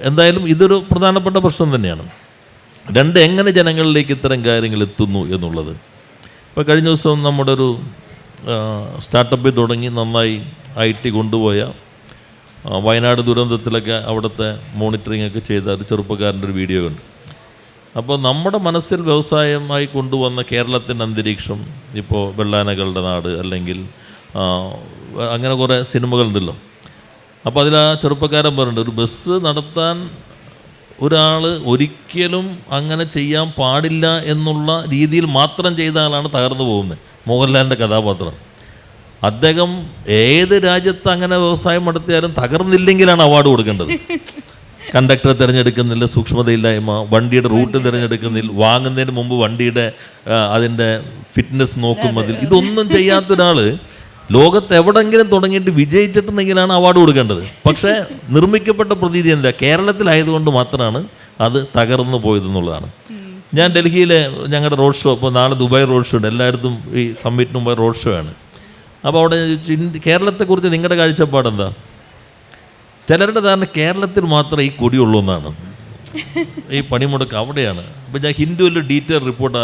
എന്തായാലും ഇതൊരു പ്രധാനപ്പെട്ട പ്രശ്നം തന്നെയാണ്. 2, എങ്ങനെ ജനങ്ങളിലേക്ക് ഇത്തരം കാര്യങ്ങൾ എത്തുന്നു എന്നുള്ളത്. ഇപ്പോൾ കഴിഞ്ഞ ദിവസം നമ്മുടെ ഒരു സ്റ്റാർട്ടപ്പിൽ തുടങ്ങി നന്നായി IT കൊണ്ടുപോയ വയനാട് ദുരന്തത്തിലൊക്കെ അവിടുത്തെ മോണിറ്ററിംഗ് ഒക്കെ ചെയ്ത ഒരു ചെറുപ്പക്കാരൻ്റെ ഒരു വീഡിയോ ഉണ്ട്. അപ്പോൾ നമ്മുടെ മനസ്സിൽ വ്യവസായമായി കൊണ്ടുവന്ന കേരളത്തിൻ്റെ അന്തരീക്ഷം, ഇപ്പോൾ വെള്ളാനകളുടെ നാട് അല്ലെങ്കിൽ അങ്ങനെ കുറേ സിനിമകളുണ്ടല്ലോ. അപ്പോൾ അതിൽ ആ ചെറുപ്പക്കാരൻ പറഞ്ഞിട്ടുണ്ട്, ഒരു ബസ് നടത്താൻ ഒരാൾ ഒരിക്കലും അങ്ങനെ ചെയ്യാൻ പാടില്ല എന്നുള്ള രീതിയിൽ മാത്രം ചെയ്ത ആളാണ് തകർന്നു പോകുന്നത്. മോഹൻലാലിൻ്റെ കഥാപാത്രം. അദ്ദേഹം ഏത് രാജ്യത്ത് അങ്ങനെ വ്യവസായം നടത്തിയാലും തകർന്നില്ലെങ്കിലാണ് അവാർഡ് കൊടുക്കേണ്ടത്. കണ്ടക്ടറെ തിരഞ്ഞെടുക്കുന്നില്ല, സൂക്ഷ്മതയില്ലായ്മ, വണ്ടിയുടെ റൂട്ട് തിരഞ്ഞെടുക്കുന്നില്ല, വാങ്ങുന്നതിന് മുമ്പ് വണ്ടിയുടെ അതിൻ്റെ ഫിറ്റ്നസ് നോക്കുന്നതിൽ ഇതൊന്നും ചെയ്യാത്ത ഒരാൾ ലോകത്ത് എവിടെങ്കിലും തുടങ്ങിയിട്ട് വിജയിച്ചിട്ടുണ്ടെങ്കിലാണ് അവാർഡ് കൊടുക്കേണ്ടത്. പക്ഷേ നിർമ്മിക്കപ്പെട്ട പ്രതീതി എന്താ, കേരളത്തിലായതുകൊണ്ട് മാത്രമാണ് അത് തകർന്നു പോയതെന്നുള്ളതാണ്. ഞാൻ ഡൽഹിയിലെ ഞങ്ങളുടെ റോഡ് ഷോ, ഇപ്പോൾ നാളെ ദുബായ് റോഡ് ഷോ ഉണ്ട്, എല്ലായിടത്തും ഈ സമ്മിറ്റിന് മുമ്പ് റോഡ് ഷോ ആണ്. അപ്പോൾ അവിടെ കേരളത്തെക്കുറിച്ച് നിങ്ങളുടെ കാഴ്ചപ്പാടെന്താ? ചിലരുടെ ധാരണ കേരളത്തിൽ മാത്രമേ ഈ കൊടിയുള്ളൂ എന്നാണ്. ഈ പണിമുടക്ക് അവിടെയാണ്. അപ്പോൾ ഞാൻ ഹിന്ദുവിൽ ഡീറ്റെയിൽ റിപ്പോർട്ട്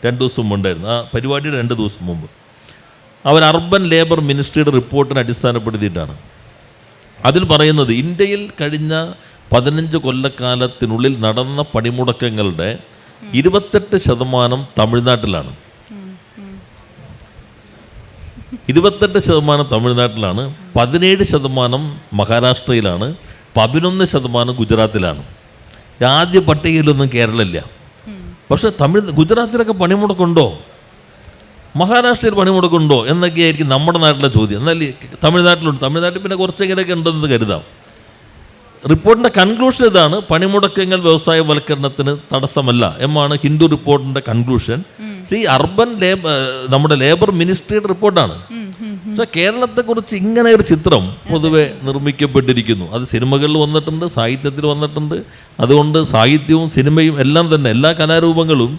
2 ദിവസം മുമ്പായിരുന്നു, ആ പരിപാടിയുടെ 2 ദിവസം മുമ്പ്. അവർ അർബൻ ലേബർ മിനിസ്ട്രിയുടെ റിപ്പോർട്ടിനെ അടിസ്ഥാനപ്പെടുത്തിയിട്ടാണ്. അതിൽ പറയുന്നത് ഇന്ത്യയിൽ കഴിഞ്ഞ 15 കൊല്ലക്കാലത്തിനുള്ളിൽ നടന്ന പണിമുടക്കങ്ങളുടെ 28% തമിഴ്നാട്ടിലാണ്. 28% തമിഴ്നാട്ടിലാണ്, 17% മഹാരാഷ്ട്രയിലാണ്, 11% ഗുജറാത്തിലാണ്. ആദ്യ പട്ടികയിലൊന്നും കേരളമില്ല. പക്ഷേ ഗുജറാത്തിലൊക്കെ പണിമുടക്കുണ്ടോ, മഹാരാഷ്ട്രയിൽ പണിമുടക്കുണ്ടോ എന്നൊക്കെയായിരിക്കും നമ്മുടെ നാട്ടിലെ ചോദ്യം. എന്നാൽ തമിഴ്നാട്ടിലുണ്ട്. തമിഴ്നാട്ടിൽ പിന്നെ കുറച്ചെങ്കിലൊക്കെ ഉണ്ടെന്ന് കരുതാം. റിപ്പോർട്ടിൻ്റെ കൺക്ലൂഷൻ ഇതാണ്: പണിമുടക്കങ്ങൾ വ്യവസായവൽക്കരണത്തിന് തടസ്സമല്ല എന്നാണ് ഹിന്ദു റിപ്പോർട്ടിൻ്റെ കൺക്ലൂഷൻ. ഈ അർബൻ നമ്മുടെ ലേബർ മിനിസ്ട്രിയുടെ റിപ്പോർട്ടാണ്. പക്ഷേ കേരളത്തെക്കുറിച്ച് ഇങ്ങനെ ഒരു ചിത്രം പൊതുവെ നിർമ്മിക്കപ്പെട്ടിരിക്കുന്നു. അത് സിനിമകളിൽ വന്നിട്ടുണ്ട്, സാഹിത്യത്തിൽ വന്നിട്ടുണ്ട്. അതുകൊണ്ട് സാഹിത്യവും സിനിമയും എല്ലാം തന്നെ എല്ലാ കലാരൂപങ്ങളും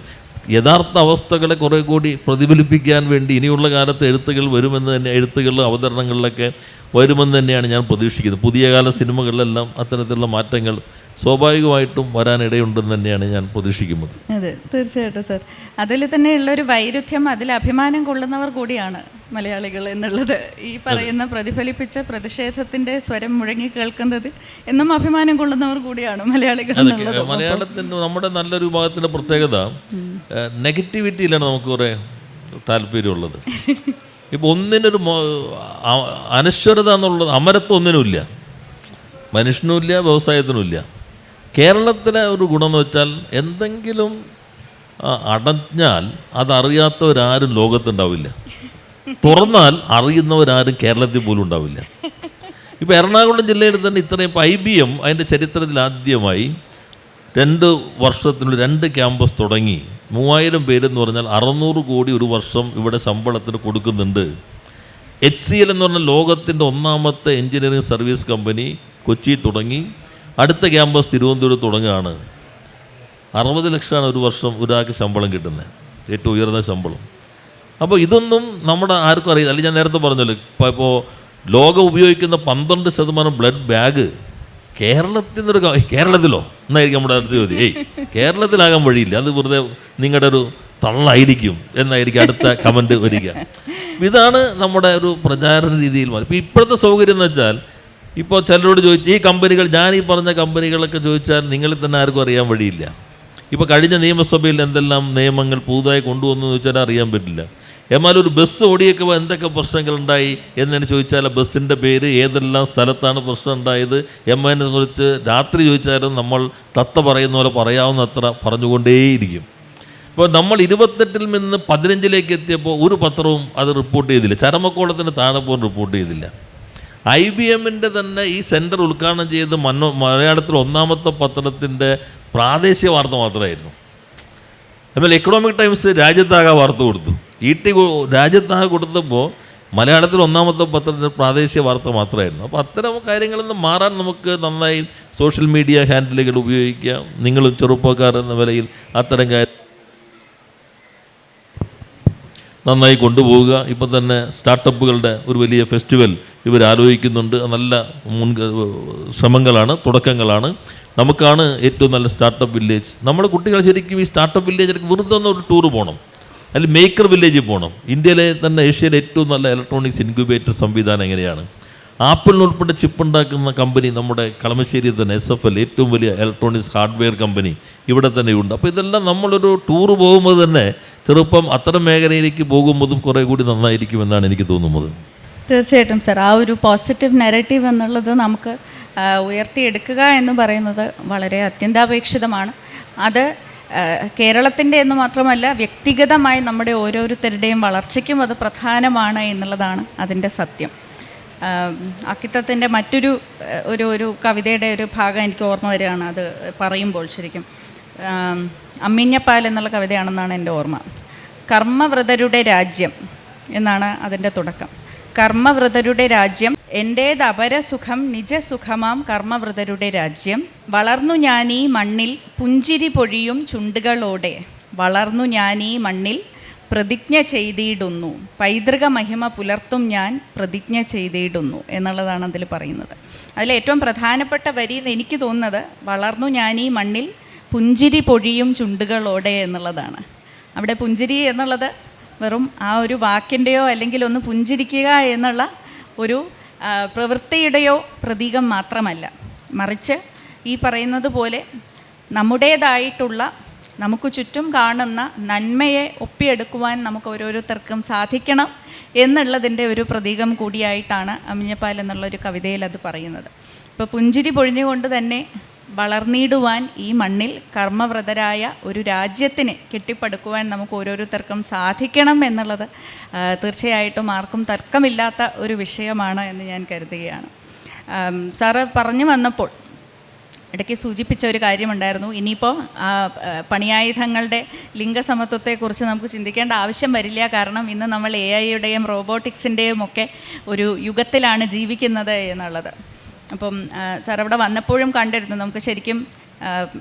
യഥാർത്ഥ അവസ്ഥകളെ കുറേ കൂടി പ്രതിഫലിപ്പിക്കാൻ വേണ്ടി ഇനിയുള്ള കാലത്ത് എഴുത്തുകൾ വരുമെന്ന് തന്നെ, എഴുത്തുകളിലും അവതരണങ്ങളിലൊക്കെ വരുമെന്ന് തന്നെയാണ് ഞാൻ പ്രതീക്ഷിക്കുന്നത്. പുതിയ കാല സിനിമകളിലെല്ലാം അത്തരത്തിലുള്ള മാറ്റങ്ങൾ സ്വാഭാവികമായിട്ടും വരാനിടയുണ്ടെന്ന് തന്നെയാണ് ഞാൻ പ്രതീക്ഷിക്കുന്നത്. അതെ, തീർച്ചയായിട്ടും സർ. അതിൽ തന്നെയുള്ളൊരു വൈരുദ്ധ്യം, അതിൽ അഭിമാനം കൊള്ളുന്നവർ കൂടിയാണ് മലയാളികൾ എന്നുള്ളത് ഈ പറയുന്ന പ്രതിഫലിപ്പിച്ച പ്രതിഷേധത്തിൻ്റെ സ്വരം മുഴങ്ങി കേൾക്കുന്നതിൽ എന്നും അഭിമാനം കൊള്ളുന്നവർ കൂടിയാണ് മലയാളികൾ എന്നുള്ളത്. മലയാളത്തിൻ്റെ നമ്മുടെ നല്ലൊരു വിഭാഗത്തിൻ്റെ പ്രത്യേകത നെഗറ്റിവിറ്റിയിലാണ് നമുക്ക് കുറേ താല്പര്യമുള്ളത്. ഇപ്പോൾ ഒന്നിനൊരു അനശ്വരത എന്നുള്ളത്, അമരത്വം ഒന്നിനുമില്ല, മനുഷ്യനുമില്ല, വ്യവസായത്തിനുമില്ല. കേരളത്തിലെ ഒരു ഗുണമെന്ന് വെച്ചാൽ എന്തെങ്കിലും അടഞ്ഞാൽ അതറിയാത്തവരാരും ലോകത്തുണ്ടാവില്ല, തുറന്നാൽ അറിയുന്നവരാരും കേരളത്തിൽ പോലും ഉണ്ടാവില്ല. ഇപ്പോൾ എറണാകുളം ജില്ലയിൽ തന്നെ ഇത്രയും, ഇപ്പോൾ IBM അതിൻ്റെ ചരിത്രത്തിൽ ആദ്യമായി 2 വർഷത്തിനുള്ളിൽ 2 ക്യാമ്പസ് തുടങ്ങി 3000 പേരെന്ന് പറഞ്ഞാൽ 600 കോടി ഒരു വർഷം ഇവിടെ ശമ്പളത്തിന് കൊടുക്കുന്നുണ്ട്. HCL എന്ന് പറഞ്ഞാൽ ലോകത്തിൻ്റെ 1ാമത്തെ എഞ്ചിനീയറിംഗ് സർവീസ് കമ്പനി കൊച്ചി തുടങ്ങി, അടുത്ത ക്യാമ്പസ് തിരുവനന്തപുരത്ത് തുടങ്ങുകയാണ്. 60 ലക്ഷമാണ് ഒരു വർഷം ഒരാൾക്ക് ശമ്പളം കിട്ടുന്നത്, ഏറ്റവും ഉയർന്ന ശമ്പളം. അപ്പോൾ ഇതൊന്നും നമ്മുടെ ആർക്കും അറിയില്ല. അല്ലെങ്കിൽ ഞാൻ നേരത്തെ പറഞ്ഞല്ലോ, ഇപ്പോൾ ലോകം ഉപയോഗിക്കുന്ന 12% ബ്ലഡ് ബാഗ് കേരളത്തിലോ എന്നായിരിക്കും നമ്മുടെ അടുത്ത ചോദ്യം. കേരളത്തിലാകാൻ വഴിയില്ല, അത് വെറുതെ നിങ്ങളുടെ ഒരു തള്ളായിരിക്കും എന്നായിരിക്കും അടുത്ത കമൻറ്റ് വരിക. ഇതാണ് നമ്മുടെ ഒരു പ്രചാരണ രീതിയിൽ മാറി. ഇപ്പോൾ ഇപ്പോഴത്തെ സൗകര്യം എന്ന് വെച്ചാൽ, ഇപ്പോൾ ചിലരോട് ചോദിച്ചു ഈ കമ്പനികൾ, ഞാൻ ഈ പറഞ്ഞ കമ്പനികളൊക്കെ ചോദിച്ചാൽ നിങ്ങളിൽ തന്നെ ആർക്കും അറിയാൻ വഴിയില്ല. ഇപ്പോൾ കഴിഞ്ഞ നിയമസഭയിൽ എന്തെല്ലാം നിയമങ്ങൾ പുതുതായി കൊണ്ടുവന്നു എന്ന് ചോദിച്ചാൽ അറിയാൻ പറ്റില്ല. എന്നാൽ ഒരു ബസ് ഓടിയൊക്കെ എന്തൊക്കെ പ്രശ്നങ്ങളുണ്ടായി എന്നു ചോദിച്ചാൽ ബസ്സിൻ്റെ പേര്, ഏതെല്ലാം സ്ഥലത്താണ് പ്രശ്നം ഉണ്ടായത് എന്നതിനെ കുറിച്ച് രാത്രി ചോദിച്ചാലും നമ്മൾ തത്ത പറയുന്ന പോലെ പറയാവുന്നത്ര പറഞ്ഞുകൊണ്ടേയിരിക്കും. ഇപ്പോൾ നമ്മൾ 28-ൽ നിന്ന് 15-ലേക്ക് എത്തിയപ്പോൾ ഒരു പത്രവും അത് റിപ്പോർട്ട് ചെയ്തില്ല. ചരമക്കോളത്തിന് താഴെ പോലും റിപ്പോർട്ട് ചെയ്തില്ല. IBMൻ്റെ തന്നെ ഈ സെൻറ്റർ ഉദ്ഘാടനം ചെയ്ത് മലയാളത്തിൽ 1ാമത്തെ പത്രത്തിൻ്റെ പ്രാദേശിക വാർത്ത മാത്രമായിരുന്നു. എന്നാൽ എക്കണോമിക് ടൈംസ് രാജ്യത്താകെ വാർത്ത കൊടുത്തു. രാജ്യത്താകെ കൊടുത്തപ്പോൾ മലയാളത്തിൽ 1ാമത്തെ പത്രത്തിൻ്റെ പ്രാദേശിക വാർത്ത മാത്രമായിരുന്നു. അപ്പോൾ അത്തരം കാര്യങ്ങളിൽ നിന്ന് മാറാൻ നമുക്ക് നന്നായി സോഷ്യൽ മീഡിയ ഹാൻഡിലുകൾ ഉപയോഗിക്കാം. നിങ്ങളും ചെറുപ്പക്കാർ എന്ന നിലയിൽ അത്തരം കാര്യം നന്നായി കൊണ്ടുപോവുക. ഇപ്പം തന്നെ സ്റ്റാർട്ടപ്പുകളുടെ ഒരു വലിയ ഫെസ്റ്റിവൽ ഇവർ ആലോചിക്കുന്നുണ്ട്. നല്ല ശ്രമങ്ങളാണ്, തുടക്കങ്ങളാണ്. നമുക്കാണ് ഏറ്റവും നല്ല സ്റ്റാർട്ടപ്പ് വില്ലേജ്. നമ്മുടെ കുട്ടികൾ ശരിക്കും ഈ സ്റ്റാർട്ടപ്പ് വില്ലേജിലേക്ക് വെറുതെ ഒന്ന് ഒരു ടൂർ പോകണം, അല്ലെങ്കിൽ മേക്കർ വില്ലേജിൽ പോകണം. ഇന്ത്യയിലെ തന്നെ ഏഷ്യയിലെ ഏറ്റവും നല്ല ഇലക്ട്രോണിക്സ് ഇൻക്യുബേറ്റർ സംവിധാനം എങ്ങനെയാണ്? ആപ്പിളിനുൾപ്പെടെ ചിപ്പ് ഉണ്ടാക്കുന്ന കമ്പനി നമ്മുടെ കളമശ്ശേരിയിൽ തന്നെ SFL, ഏറ്റവും വലിയ ഇലക്ട്രോണിക്സ് ഹാർഡ്വെയർ കമ്പനി ഇവിടെ തന്നെയുണ്ട്. അപ്പോൾ ഇതെല്ലാം നമ്മളൊരു ടൂർ പോകുമ്പോൾ തന്നെ ചെറുപ്പം അത്തരം മേഖലയിലേക്ക് പോകുന്നതും കുറേ കൂടി നന്നായിരിക്കുമെന്നാണ് എനിക്ക് തോന്നുന്നത്. തീർച്ചയായിട്ടും സർ, ആ ഒരു പോസിറ്റീവ് നെറേറ്റീവ് എന്നുള്ളത് നമുക്ക് ഉയർത്തിയെടുക്കുക എന്ന് പറയുന്നത് വളരെ അത്യന്താപേക്ഷിതമാണ്. അത് കേരളത്തിൻ്റെ എന്ന് മാത്രമല്ല, വ്യക്തിഗതമായി നമ്മുടെ ഓരോരുത്തരുടെയും വളർച്ചയ്ക്കും അത് പ്രധാനമാണ് എന്നുള്ളതാണ് അതിൻ്റെ സത്യം. അക്കിത്തത്തിൻ്റെ മറ്റൊരു ഒരു കവിതയുടെ ഒരു ഭാഗം എനിക്ക് ഓർമ്മ വരികയാണ് അത് പറയുമ്പോൾ. ശരിക്കും അമ്മിഞ്ഞപ്പാൽ എന്നുള്ള കവിതയാണെന്നാണ് എൻ്റെ ഓർമ്മ. കർമ്മവ്രതരുടെ രാജ്യം എന്നാണ് അതിൻ്റെ തുടക്കം. കർമ്മവ്രതരുടെ രാജ്യം എൻ്റേതപരസുഖം നിജസുഖമാം കർമ്മവ്രതരുടെ രാജ്യം. വളർന്നു ഞാനീ മണ്ണിൽ പുഞ്ചിരി പൊഴിയും ചുണ്ടുകളോടെ, വളർന്നു ഞാനീ മണ്ണിൽ പ്രതിജ്ഞ ചെയ്തിടുന്നു, പൈതൃക മഹിമ പുലർത്തും ഞാൻ പ്രതിജ്ഞ ചെയ്തിടുന്നു എന്നുള്ളതാണ് അതിൽ പറയുന്നത്. അതിലേറ്റവും പ്രധാനപ്പെട്ട വരി എന്ന് എനിക്ക് തോന്നുന്നത് വളർന്നു ഞാനീ മണ്ണിൽ പുഞ്ചിരി പൊഴിയും ചുണ്ടുകളോടെ എന്നുള്ളതാണ്. അവിടെ പുഞ്ചിരി എന്നുള്ളത് വെറും ആ ഒരു വാക്കിൻ്റെയോ അല്ലെങ്കിൽ ഒന്ന് പുഞ്ചിരിക്കുക എന്നുള്ള ഒരു പ്രവൃത്തിയുടെയോ പ്രതീകം മാത്രമല്ല, മറിച്ച് ഈ പറയുന്നത് പോലെ നമ്മുടേതായിട്ടുള്ള നമുക്ക് ചുറ്റും കാണുന്ന നന്മയെ ഒപ്പിയെടുക്കുവാൻ നമുക്ക് ഓരോരുത്തർക്കും സാധിക്കണം എന്നുള്ളതിൻ്റെ ഒരു പ്രതീകം കൂടിയായിട്ടാണ് അമ്മിഞ്ഞപ്പാൽ എന്നുള്ളൊരു കവിതയിൽ അത് പറയുന്നത്. ഇപ്പോൾ പുഞ്ചിരി പൊഴിഞ്ഞുകൊണ്ട് തന്നെ വളർന്നിടുവാൻ ഈ മണ്ണിൽ കർമ്മവ്രതരായ ഒരു രാജ്യത്തിനെ കെട്ടിപ്പടുക്കുവാൻ നമുക്ക് ഓരോരുത്തർക്കും സാധിക്കണം എന്നുള്ളത് തീർച്ചയായിട്ടും ആർക്കും തർക്കമില്ലാത്ത ഒരു വിഷയമാണ് എന്ന് ഞാൻ കരുതുകയാണ്. സാറ് പറഞ്ഞു വന്നപ്പോൾ ഇടയ്ക്ക് സൂചിപ്പിച്ച ഒരു കാര്യമുണ്ടായിരുന്നു. ഇനിയിപ്പോൾ പണിയായുധങ്ങളുടെ ലിംഗസമത്വത്തെക്കുറിച്ച് നമുക്ക് ചിന്തിക്കേണ്ട ആവശ്യം വരില്ല. കാരണം ഇന്ന് നമ്മൾ AI-യുടെയും റോബോട്ടിക്സിൻ്റെയും ഒക്കെ ഒരു യുഗത്തിലാണ് ജീവിക്കുന്നത് എന്നുള്ളത്. അപ്പം സാർ അവിടെ വന്നപ്പോഴും കണ്ടിരുന്നു, നമുക്ക് ശരിക്കും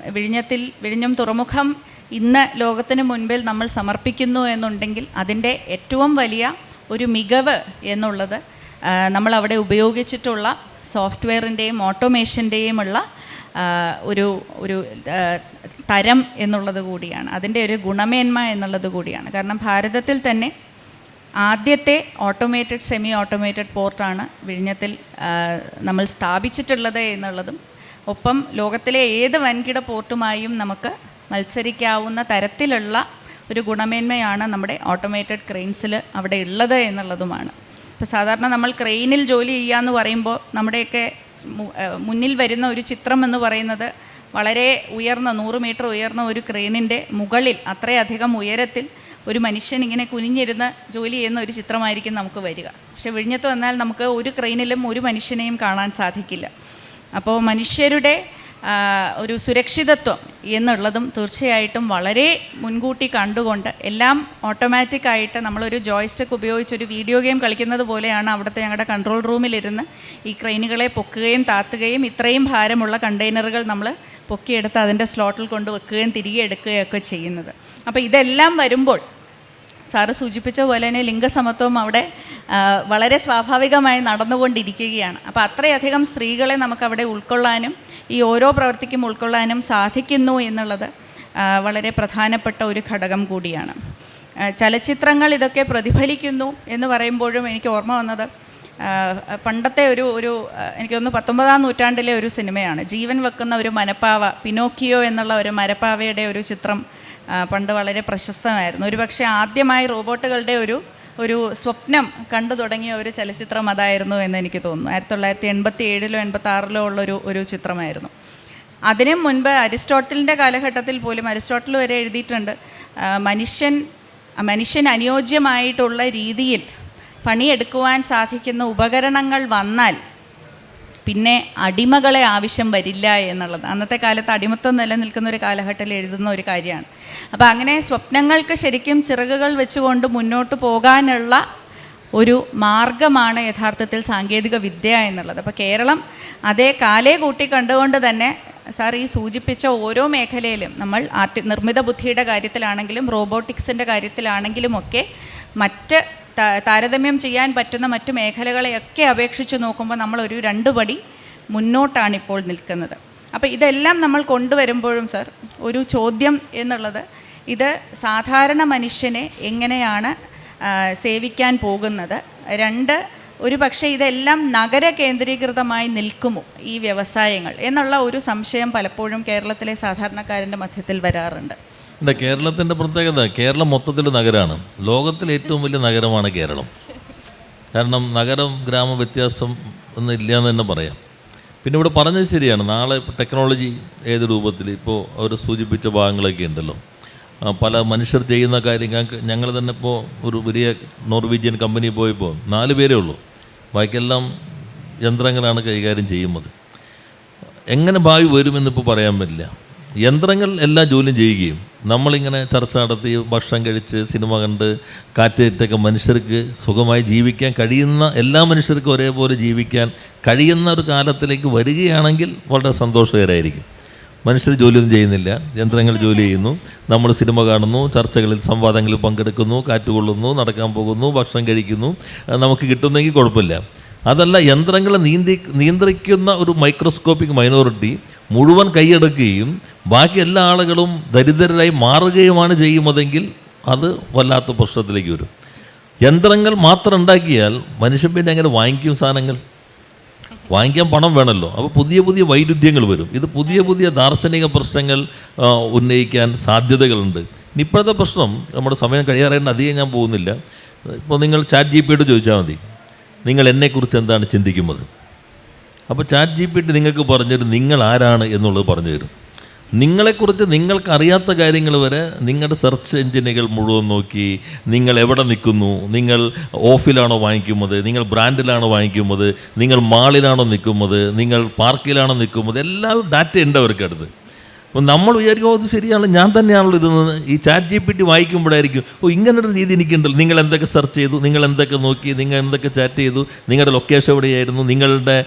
വിഴിഞ്ഞം തുറമുഖം ഇന്ന് ലോകത്തിന് മുൻപിൽ നമ്മൾ സമർപ്പിക്കുന്നു എന്നുണ്ടെങ്കിൽ അതിൻ്റെ ഏറ്റവും വലിയ ഒരു മികവ് എന്നുള്ളത് നമ്മളവിടെ ഉപയോഗിച്ചിട്ടുള്ള സോഫ്റ്റ്വെയറിൻ്റെയും ഓട്ടോമേഷൻ്റെയുമുള്ള ഒരു തരം എന്നുള്ളത് കൂടിയാണ്, അതിൻ്റെ ഒരു ഗുണമേന്മ എന്നുള്ളത് കൂടിയാണ്. കാരണം ഭാരതത്തിൽ തന്നെ ആദ്യത്തെ ഓട്ടോമേറ്റഡ് സെമി ഓട്ടോമേറ്റഡ് പോർട്ടാണ് വിഴിഞ്ഞത്തിൽ നമ്മൾ സ്ഥാപിച്ചിട്ടുള്ളത് എന്നുള്ളതും, ഒപ്പം ലോകത്തിലെ ഏത് വൻകിട പോർട്ടുമായും നമുക്ക് മത്സരിക്കാവുന്ന തരത്തിലുള്ള ഒരു ഗുണമേന്മയാണ് നമ്മുടെ ഓട്ടോമേറ്റഡ് ക്രെയിൻസിൽ അവിടെ ഉള്ളത് എന്നുള്ളതുമാണ്. ഇപ്പോൾ സാധാരണ നമ്മൾ ക്രെയിനിൽ ജോലി ചെയ്യാന്ന് പറയുമ്പോൾ നമ്മുടെയൊക്കെ മുന്നിൽ വരുന്ന ഒരു ചിത്രം എന്ന് പറയുന്നത് വളരെ ഉയർന്ന 100 മീറ്റർ ഉയർന്ന ഒരു ക്രെയിനിൻ്റെ മുകളിൽ അത്രയധികം ഉയരത്തിൽ ഒരു മനുഷ്യൻ ഇങ്ങനെ കുനിഞ്ഞിരുന്ന് ജോലി ചെയ്യുന്ന ഒരു ചിത്രമായിരിക്കും നമുക്ക് വരിക. പക്ഷേ വിഴിഞ്ഞത്ത് വന്നാൽ നമുക്ക് ഒരു ക്രെയിനിലും ഒരു മനുഷ്യനെയും കാണാൻ സാധിക്കില്ല. അപ്പോൾ മനുഷ്യരുടെ ഒരു സുരക്ഷിതത്വം എന്നുള്ളതും തീർച്ചയായിട്ടും വളരെ മുൻകൂട്ടി കണ്ടുകൊണ്ട് എല്ലാം ഓട്ടോമാറ്റിക്കായിട്ട് നമ്മളൊരു ജോയ്സ്റ്റിക്ക് ഉപയോഗിച്ച് ഒരു വീഡിയോ ഗെയിം കളിക്കുന്നത് പോലെയാണ് അവിടുത്തെ ഞങ്ങളുടെ കൺട്രോൾ റൂമിലിരുന്ന് ഈ ക്രെയിനുകളെ പൊക്കുകയും താത്തുകയും ഇത്രയും ഭാരമുള്ള കണ്ടെയ്നറുകൾ നമ്മൾ പൊക്കിയെടുത്ത് അതിൻ്റെ സ്ലോട്ടിൽ കൊണ്ടുവെക്കുകയും തിരികെ എടുക്കുകയൊക്കെ ചെയ്യുന്നത്. അപ്പോൾ ഇതെല്ലാം വരുമ്പോൾ സാറ് സൂചിപ്പിച്ച പോലെ തന്നെ ലിംഗസമത്വം അവിടെ വളരെ സ്വാഭാവികമായി നടന്നുകൊണ്ടിരിക്കുകയാണ്. അപ്പോൾ അത്രയധികം സ്ത്രീകളെ നമുക്കവിടെ ഉൾക്കൊള്ളാനും ഈ ഓരോ പ്രവൃത്തിക്കും ഉൾക്കൊള്ളാനും സാധിക്കുന്നു എന്നുള്ളത് വളരെ പ്രധാനപ്പെട്ട ഒരു ഘടകം കൂടിയാണ്. ചലച്ചിത്രങ്ങൾ ഇതൊക്കെ പ്രതിഫലിക്കുന്നു എന്ന് പറയുമ്പോഴും എനിക്ക് ഓർമ്മ വന്നത് പണ്ടത്തെ ഒരു എനിക്ക് തോന്നുന്നു 19-ാം നൂറ്റാണ്ടിലെ ഒരു സിനിമയാണ്. ജീവൻ വെക്കുന്ന ഒരു മനപ്പാവ, പിനോക്കിയോ എന്നുള്ള ഒരു മരപ്പാവയുടെ ഒരു ചിത്രം പണ്ട് വളരെ പ്രശസ്തമായിരുന്നു. ഒരു പക്ഷേ ആദ്യമായി റോബോട്ടുകളുടെ ഒരു സ്വപ്നം കണ്ടു തുടങ്ങിയ ഒരു ചലച്ചിത്രം അതായിരുന്നു എന്ന് എനിക്ക് തോന്നുന്നു. 1987-ലോ 86-ലോ ഉള്ളൊരു ചിത്രമായിരുന്നു. അതിനു മുൻപ് അരിസ്റ്റോട്ടലിൻ്റെ കാലഘട്ടത്തിൽ പോലും അരിസ്റ്റോട്ടൽ വരെ എഴുതിയിട്ടുണ്ട്, മനുഷ്യൻ അനുയോജ്യമായിട്ടുള്ള രീതിയിൽ പണിയെടുക്കുവാൻ സാധിക്കുന്ന ഉപകരണങ്ങൾ വന്നാൽ പിന്നെ അടിമകളെ ആവശ്യം വരില്ല എന്നുള്ളത്. അന്നത്തെ കാലത്ത് അടിമത്വം നിലനിൽക്കുന്ന ഒരു കാലഘട്ടത്തിൽ എഴുതുന്ന ഒരു കാര്യമാണ്. അപ്പോൾ അങ്ങനെ സ്വപ്നങ്ങൾക്ക് ശരിക്കും ചിറകുകൾ വെച്ചുകൊണ്ട് മുന്നോട്ട് പോകാനുള്ള ഒരു മാർഗമാണ് യഥാർത്ഥത്തിൽ സാങ്കേതിക വിദ്യ എന്നുള്ളത്. അപ്പോൾ കേരളം അതേ കാലേ കൂട്ടി കണ്ടുകൊണ്ട് തന്നെ സാർ ഈ സൂചിപ്പിച്ച ഓരോ മേഖലയിലും നമ്മൾ നിർമ്മിത ബുദ്ധിയുടെ കാര്യത്തിലാണെങ്കിലും റോബോട്ടിക്സിൻ്റെ കാര്യത്തിലാണെങ്കിലുമൊക്കെ മറ്റ് താരതമ്യം ചെയ്യാൻ പറ്റുന്ന മറ്റു മേഖലകളെയൊക്കെ അപേക്ഷിച്ച് നോക്കുമ്പോൾ നമ്മളൊരു 2 പടി മുന്നോട്ടാണിപ്പോൾ നിൽക്കുന്നത്. അപ്പോൾ ഇതെല്ലാം നമ്മൾ കൊണ്ടുവരുമ്പോഴും സർ ഒരു ചോദ്യം എന്നുള്ളത്, ഇത് സാധാരണ മനുഷ്യനെ എങ്ങനെയാണ് സേവിക്കാൻ പോകുന്നത്? 2, ഒരു പക്ഷേ ഇതെല്ലാം നഗര കേന്ദ്രീകൃതമായി നിൽക്കുമോ ഈ വ്യവസായങ്ങൾ എന്നുള്ള ഒരു സംശയം പലപ്പോഴും കേരളത്തിലെ സാധാരണക്കാരൻ്റെ മധ്യത്തിൽ വരാറുണ്ട്. കേരളത്തിൻ്റെ പ്രത്യേകത, കേരളം മൊത്തത്തിൽ നഗരമാണ്. ലോകത്തിലെ ഏറ്റവും വലിയ നഗരമാണ് കേരളം. കാരണം നഗരം ഗ്രാമ വ്യത്യാസം ഒന്നും ഇല്ല എന്ന് തന്നെ പറയാം. പിന്നെ ഇവിടെ പറഞ്ഞത് ശരിയാണ്, നാളെ ടെക്നോളജി ഏത് രൂപത്തിൽ, ഇപ്പോൾ അവർ സൂചിപ്പിച്ച ഭാഗങ്ങളൊക്കെ ഉണ്ടല്ലോ, പല മനുഷ്യർ ചെയ്യുന്ന കാര്യങ്ങൾ. ഞങ്ങൾ തന്നെ ഇപ്പോൾ ഒരു വലിയ നോർവീജിയൻ കമ്പനി പോയപ്പോൾ 4 പേരേ ഉള്ളൂ, ബാക്കിയെല്ലാം യന്ത്രങ്ങളാണ് കൈകാര്യം ചെയ്യുന്നത്. എങ്ങനെ ഭാവി വരുമെന്നിപ്പോൾ പറയാൻ പറ്റില്ല. യന്ത്രങ്ങൾ എല്ലാ ജോലിയും ചെയ്യുകയും നമ്മളിങ്ങനെ ചർച്ച നടത്തി ഭക്ഷണം കഴിച്ച് സിനിമ കണ്ട് കാറ്റേറ്റൊക്കെ മനുഷ്യർക്ക് സുഖമായി ജീവിക്കാൻ കഴിയുന്ന, എല്ലാ മനുഷ്യർക്കും ഒരേപോലെ ജീവിക്കാൻ കഴിയുന്ന ഒരു കാലത്തിലേക്ക് വരികയാണെങ്കിൽ വളരെ സന്തോഷകരമായിരിക്കും. മനുഷ്യർ ജോലിയൊന്നും ചെയ്യുന്നില്ല, യന്ത്രങ്ങൾ ജോലി ചെയ്യുന്നു. നമ്മൾ സിനിമ കാണുന്നു, ചർച്ചകളിൽ സംവാദങ്ങളിൽ പങ്കെടുക്കുന്നു, കാറ്റുകൊള്ളുന്നു, നടക്കാൻ പോകുന്നു, ഭക്ഷണം കഴിക്കുന്നു. നമുക്ക് കിട്ടുന്നെങ്കിൽ കുഴപ്പമില്ല. അതല്ല, യന്ത്രങ്ങളെ നിയന്ത്രിക്കുന്ന ഒരു മൈക്രോസ്കോപ്പിക് മൈനോറിറ്റി മുഴുവൻ കൈയടക്കുകയും ബാക്കി എല്ലാ ആളുകളും ദരിദ്രരായി മാറുകയുമാണ് ചെയ്യുന്നതെങ്കിൽ അത് വല്ലാത്ത പ്രശ്നത്തിലേക്ക് വരും. യന്ത്രങ്ങൾ മാത്രം ഉണ്ടാക്കിയാൽ മനുഷ്യൻ പിന്നെ എങ്ങനെ വാങ്ങിക്കും സാധനങ്ങൾ? വാങ്ങിക്കാൻ പണം വേണമല്ലോ. അപ്പോൾ പുതിയ പുതിയ വൈരുദ്ധ്യങ്ങൾ വരും. ഇത് പുതിയ ദാർശനിക പ്രശ്നങ്ങൾ ഉന്നയിക്കാൻ സാധ്യതകളുണ്ട്. ഇപ്പോഴത്തെ പ്രശ്നം, നമ്മുടെ സമയം കഴിയാറായിട്ട് അധികം ഞാൻ പോകുന്നില്ല. ഇപ്പോൾ നിങ്ങൾ ChatGPT ചോദിച്ചാൽ മതി, നിങ്ങൾ എന്നെക്കുറിച്ച് എന്താണ് ചിന്തിക്കുന്നത്? അപ്പോൾ ChatGPT നിങ്ങൾക്ക് പറഞ്ഞുതരും നിങ്ങൾ ആരാണ് എന്നുള്ളത് പറഞ്ഞു തരും. നിങ്ങളെക്കുറിച്ച് നിങ്ങൾക്കറിയാത്ത കാര്യങ്ങൾ വരെ നിങ്ങളുടെ സെർച്ച് എഞ്ചിനുകൾ മുഴുവൻ നോക്കി നിങ്ങൾ എവിടെ നിൽക്കുന്നു, നിങ്ങൾ ഓഫിലാണോ വാങ്ങിക്കുന്നത്, നിങ്ങൾ ബ്രാൻഡിലാണോ വാങ്ങിക്കുന്നത്, നിങ്ങൾ മാളിലാണോ നിൽക്കുന്നത്, നിങ്ങൾ പാർക്കിലാണോ നിൽക്കുന്നത്, എല്ലാ ഡാറ്റ ഉണ്ട് അവർക്കടുത്ത്. അപ്പം നമ്മൾ വിചാരിക്കും അത് ശരിയാണ്, ഞാൻ തന്നെയാണല്ലോ ഇതെന്ന്. ഈ ചാറ്റ് GPT വായിക്കുമ്പോഴായിരിക്കും ഇങ്ങനൊരു രീതി എനിക്കുണ്ടല്ലോ. നിങ്ങൾ എന്തൊക്കെ സെർച്ച് ചെയ്തു, നിങ്ങൾ എന്തൊക്കെ നോക്കി, നിങ്ങൾ എന്തൊക്കെ ചാറ്റ് ചെയ്തു, നിങ്ങളുടെ ലൊക്കേഷൻ എവിടെയായിരുന്നു, നിങ്ങളുടെ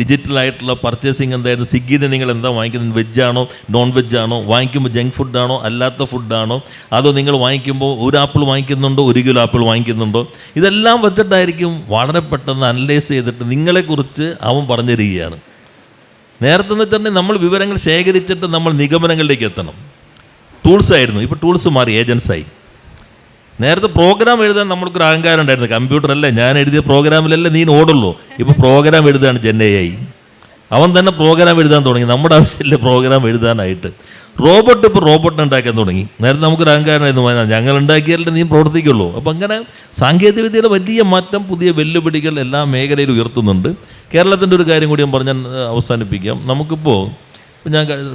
ഡിജിറ്റലായിട്ടുള്ള പർച്ചേസിങ് എന്തായിരുന്നു, സ്വിഗ്ഗിയിൽ നിന്ന് നിങ്ങൾ എന്താ വാങ്ങിക്കുന്നത്, വെജാണോ നോൺ വെജാണോ, വാങ്ങിക്കുമ്പോൾ ജങ്ക് ഫുഡാണോ അല്ലാത്ത ഫുഡാണോ, അതോ നിങ്ങൾ വാങ്ങിക്കുമ്പോൾ ഒരു ആപ്പിൾ വാങ്ങിക്കുന്നുണ്ടോ 1 കിലോ ആപ്പിൾ വാങ്ങിക്കുന്നുണ്ടോ, ഇതെല്ലാം വെച്ചിട്ടായിരിക്കും വളരെ പെട്ടെന്ന് അനലൈസ് ചെയ്തിട്ട് നിങ്ങളെക്കുറിച്ച് അവൻ പറഞ്ഞു തരികയാണ്. നേരത്തെ എന്ന് വെച്ചിട്ടുണ്ടെങ്കിൽ നമ്മൾ വിവരങ്ങൾ ശേഖരിച്ചിട്ട് നമ്മൾ നിഗമനങ്ങളിലേക്ക് എത്തണം. ടൂൾസായിരുന്നു, ഇപ്പോൾ ടൂൾസ് മാറി, ഏജൻസായി. നേരത്തെ പ്രോഗ്രാം എഴുതാൻ നമ്മൾക്കൊരു അഹങ്കാരം ഉണ്ടായിരുന്നു. കമ്പ്യൂട്ടറല്ലേ, ഞാൻ എഴുതിയ പ്രോഗ്രാമിലല്ലേ നീ ഓടുള്ളൂ. ഇപ്പോൾ പ്രോഗ്രാം എഴുതുകയാണ് ജെൻ AI. അവൻ തന്നെ പ്രോഗ്രാം എഴുതാൻ തുടങ്ങി, നമ്മുടെ ആവശ്യമില്ല പ്രോഗ്രാം എഴുതാനായിട്ട്. റോബോട്ട് ഇപ്പോൾ റോബോട്ടിനെ ഉണ്ടാക്കാൻ തുടങ്ങി. നേരത്തെ നമുക്കൊരു അഹങ്കാരമായിരുന്നു, ഞങ്ങൾ ഉണ്ടാക്കിയാലേ നീ പ്രവർത്തിക്കുള്ളൂ. അപ്പോൾ അങ്ങനെ സാങ്കേതികവിദ്യയുടെ വലിയ മാറ്റം, പുതിയ വെല്ലുവിളികൾ എല്ലാ മേഖലയിലും ഉയർത്തുന്നുണ്ട്. കേരളത്തിൻ്റെ ഒരു കാര്യം കൂടി ഞാൻ പറഞ്ഞാൽ അവസാനിപ്പിക്കാം. നമുക്കിപ്പോൾ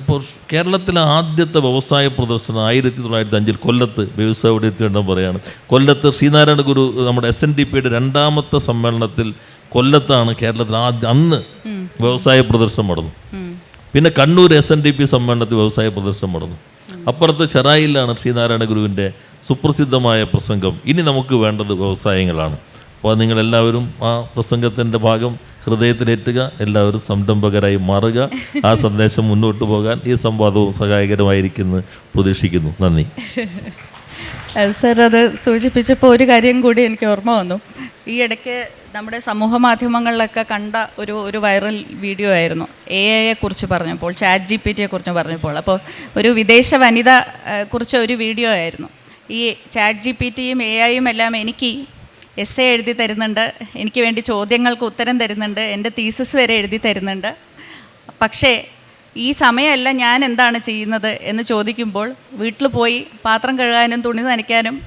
ഇപ്പോൾ കേരളത്തിലെ ആദ്യത്തെ വ്യവസായ പ്രദർശനം 1905 കൊല്ലത്ത് വ്യവസായത്തിനുണ്ടെന്ന് പറയാണ്. കൊല്ലത്ത് ശ്രീനാരായണ ഗുരു നമ്മുടെ SNDPയുടെ 2ാമത്തെ സമ്മേളനത്തിൽ കൊല്ലത്താണ് കേരളത്തിൽ അന്ന് വ്യവസായ പ്രദർശനം നടന്നു. പിന്നെ കണ്ണൂർ SNDP സമ്മേളനത്തിൽ വ്യവസായ പ്രദർശനം നടന്നു. അപ്പുറത്ത് ചെറായിലാണ് ശ്രീനാരായണ ഗുരുവിൻ്റെ സുപ്രസിദ്ധമായ പ്രസംഗം, ഇനി നമുക്ക് വേണ്ടത് വ്യവസായങ്ങളാണ്. അപ്പോൾ നിങ്ങളെല്ലാവരും ആ പ്രസംഗത്തിൻ്റെ ഭാഗം ഹൃദയത്തിലേറ്റുക, എല്ലാവരും സംരംഭകരായി മാറുക. ആ സന്ദേശം മുന്നോട്ട് പോകാൻ ഈ സംവാദവും സഹായകരമായിരിക്കുന്നു പ്രതീക്ഷിക്കുന്നു. നന്ദി. സർ, അത് സൂചിപ്പിച്ചപ്പോൾ ഒരു കാര്യം കൂടി എനിക്ക് ഓർമ്മ വന്നു. ഈ ഇടയ്ക്ക് നമ്മുടെ സമൂഹ മാധ്യമങ്ങളിലൊക്കെ കണ്ട ഒരു വൈറൽ വീഡിയോ ആയിരുന്നു AI കുറിച്ച് പറഞ്ഞപ്പോൾ, ചാറ്റ് GPT കുറിച്ച് പറഞ്ഞപ്പോൾ. അപ്പോൾ ഒരു വിദേശ വനിത കുറിച്ച് ഒരു വീഡിയോ ആയിരുന്നു. ഈ ചാറ്റ് GPTയും AIയും എല്ലാം എനിക്ക് essay എഴുതി തരുന്നുണ്ട്, എനിക്ക് വേണ്ടി ചോദ്യങ്ങൾക്ക് ഉത്തരം തരുന്നുണ്ട്, എൻ്റെ തീസിസ് വരെ എഴുതി തരുന്നുണ്ട്. പക്ഷേ ഈ സമയമല്ല ഞാൻ എന്താണ് ചെയ്യുന്നത് എന്ന് ചോദിക്കുമ്പോൾ വീട്ടിൽ പോയി പാത്രം കഴുകാനും തുണി നനയ്ക്കാനും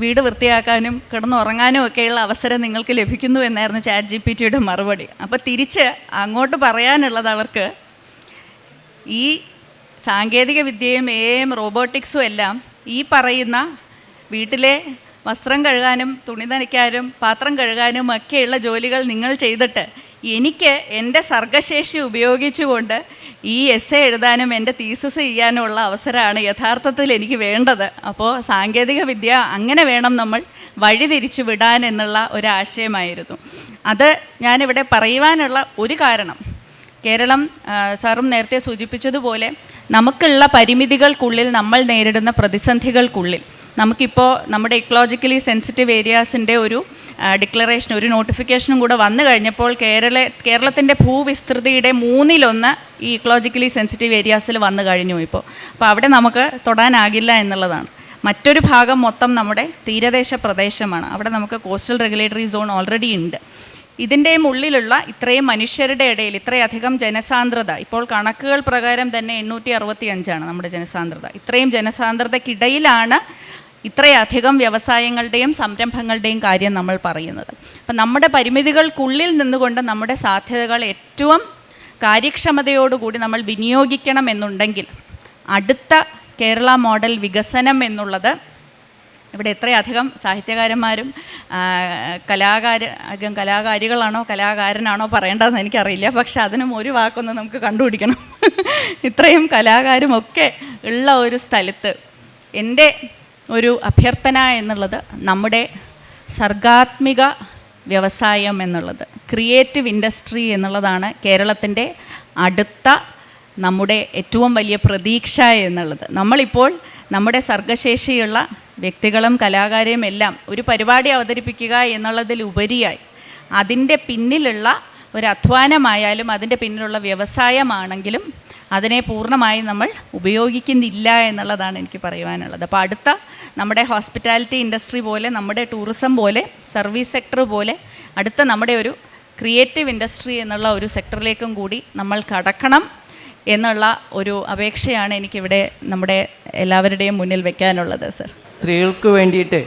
വീട് വൃത്തിയാക്കാനും കിടന്നുറങ്ങാനും ഒക്കെയുള്ള അവസരം നിങ്ങൾക്ക് ലഭിക്കുന്നു എന്നായിരുന്നു ചാറ്റ് GPTയുടെ മറുപടി. അപ്പോൾ തിരിച്ച് അങ്ങോട്ട് പറയാനുള്ളത് അവർക്ക് ഈ സാങ്കേതിക വിദ്യയും AIയും റോബോട്ടിക്സും എല്ലാം ഈ പറയുന്ന വീട്ടിലെ വസ്ത്രം കഴുകാനും തുണി നനയ്ക്കാനും പാത്രം കഴുകാനും ഒക്കെയുള്ള ജോലികൾ നിങ്ങൾ ചെയ്തിട്ട് എനിക്ക് എൻ്റെ സർഗശേഷി ഉപയോഗിച്ചുകൊണ്ട് ഈ essay എഴുതാനും എൻ്റെ തീസിസ് ചെയ്യാനുമുള്ള അവസരമാണ് യഥാർത്ഥത്തിൽ എനിക്ക് വേണ്ടത്. അപ്പോൾ സാങ്കേതിക വിദ്യ അങ്ങനെ വേണം നമ്മൾ വഴിതിരിച്ചു വിടാൻ എന്നുള്ള ഒരാശയമായിരുന്നു. അത് ഞാനിവിടെ പറയുവാനുള്ള ഒരു കാരണം, കേരളം സാറും നേരത്തെ സൂചിപ്പിച്ചതുപോലെ നമുക്കുള്ള പരിമിതികൾക്കുള്ളിൽ നമ്മൾ നേരിടുന്ന പ്രതിസന്ധികൾക്കുള്ളിൽ നമുക്കിപ്പോൾ നമ്മുടെ ഇക്കോളജിക്കലി സെൻസിറ്റീവ് ഏരിയാസിൻ്റെ ഒരു ഡിക്ലറേഷൻ, ഒരു നോട്ടിഫിക്കേഷനും കൂടെ വന്നു കഴിഞ്ഞപ്പോൾ കേരളത്തിൻ്റെ ഭൂവിസ്തൃതിയുടെ 1/3 ഈ ഇക്കോളജിക്കലി സെൻസിറ്റീവ് ഏരിയാസിൽ വന്നു കഴിഞ്ഞു ഇപ്പോൾ. അപ്പോൾ അവിടെ നമുക്ക് തൊടാനാകില്ല എന്നുള്ളതാണ്. മറ്റൊരു ഭാഗം മൊത്തം നമ്മുടെ തീരദേശ പ്രദേശമാണ്. അവിടെ നമുക്ക് കോസ്റ്റൽ റെഗുലേറ്ററി സോൺ ഓൾറെഡി ഉണ്ട്. ഇതിൻ്റെയും ഉള്ളിലുള്ള ഇത്രയും മനുഷ്യരുടെ ഇടയിൽ ഇത്രയധികം ജനസാന്ദ്രത, ഇപ്പോൾ കണക്കുകൾ പ്രകാരം തന്നെ 865 നമ്മുടെ ജനസാന്ദ്രത. ഇത്രയും ജനസാന്ദ്രതയ്ക്കിടയിലാണ് ഇത്രയധികം വ്യവസായങ്ങളുടെയും സംരംഭങ്ങളുടെയും കാര്യം നമ്മൾ പറയുന്നത്. അപ്പം നമ്മുടെ പരിമിതികൾക്കുള്ളിൽ നിന്നുകൊണ്ട് നമ്മുടെ സാധ്യതകൾ ഏറ്റവും കാര്യക്ഷമതയോടുകൂടി നമ്മൾ വിനിയോഗിക്കണം എന്നുണ്ടെങ്കിൽ അടുത്ത കേരള മോഡൽ വികസനം എന്നുള്ളത്, ഇവിടെ എത്രയധികം സാഹിത്യകാരന്മാരും കലാകാരികളാണോ കലാകാരനാണോ പറയേണ്ടതെന്ന് എനിക്കറിയില്ല, പക്ഷെ അതിനും ഒരു വാക്കൊന്ന് നമുക്ക് കണ്ടുപിടിക്കണം. ഇത്രയും കലാകാരുമൊക്കെ ഉള്ള ഒരു സ്ഥലത്ത് എൻ്റെ ഒരു അഭ്യർത്ഥന എന്നുള്ളത് നമ്മുടെ സർഗാത്മിക വ്യവസായം എന്നുള്ളത്, ക്രിയേറ്റീവ് ഇൻഡസ്ട്രി എന്നുള്ളതാണ് കേരളത്തിൻ്റെ അടുത്ത നമ്മുടെ ഏറ്റവും വലിയ പ്രതീക്ഷ എന്നുള്ളത്. നമ്മളിപ്പോൾ നമ്മുടെ സർഗശേഷിയുള്ള വ്യക്തികളും കലാകാരെയും എല്ലാം ഒരു പരിപാടി അവതരിപ്പിക്കുക എന്നുള്ളതിലുപരിയായി അതിൻ്റെ പിന്നിലുള്ള ഒരു അധ്വാനമായാലും അതിൻ്റെ പിന്നിലുള്ള വ്യവസായമാണെങ്കിലും അതിനെ പൂർണ്ണമായി നമ്മൾ ഉപയോഗിക്കുന്നില്ല എന്നുള്ളതാണ് എനിക്ക് പറയുവാനുള്ളത്. അപ്പോൾ അടുത്ത നമ്മുടെ ഹോസ്പിറ്റാലിറ്റി ഇൻഡസ്ട്രി പോലെ, നമ്മുടെ ടൂറിസം പോലെ, സർവീസ് സെക്ടർ പോലെ അടുത്ത നമ്മുടെ ഒരു ക്രിയേറ്റീവ് ഇൻഡസ്ട്രി എന്നുള്ള ഒരു സെക്ടറിലേക്കും കൂടി നമ്മൾ കടക്കണം എന്നുള്ള ഒരു അപേക്ഷയാണ് എനിക്കിവിടെ നമ്മുടെ എല്ലാവരുടെയും മുന്നിൽ വെക്കാനുള്ളത്. സർ, സ്ത്രീകൾക്ക് വേണ്ടിയിട്ട്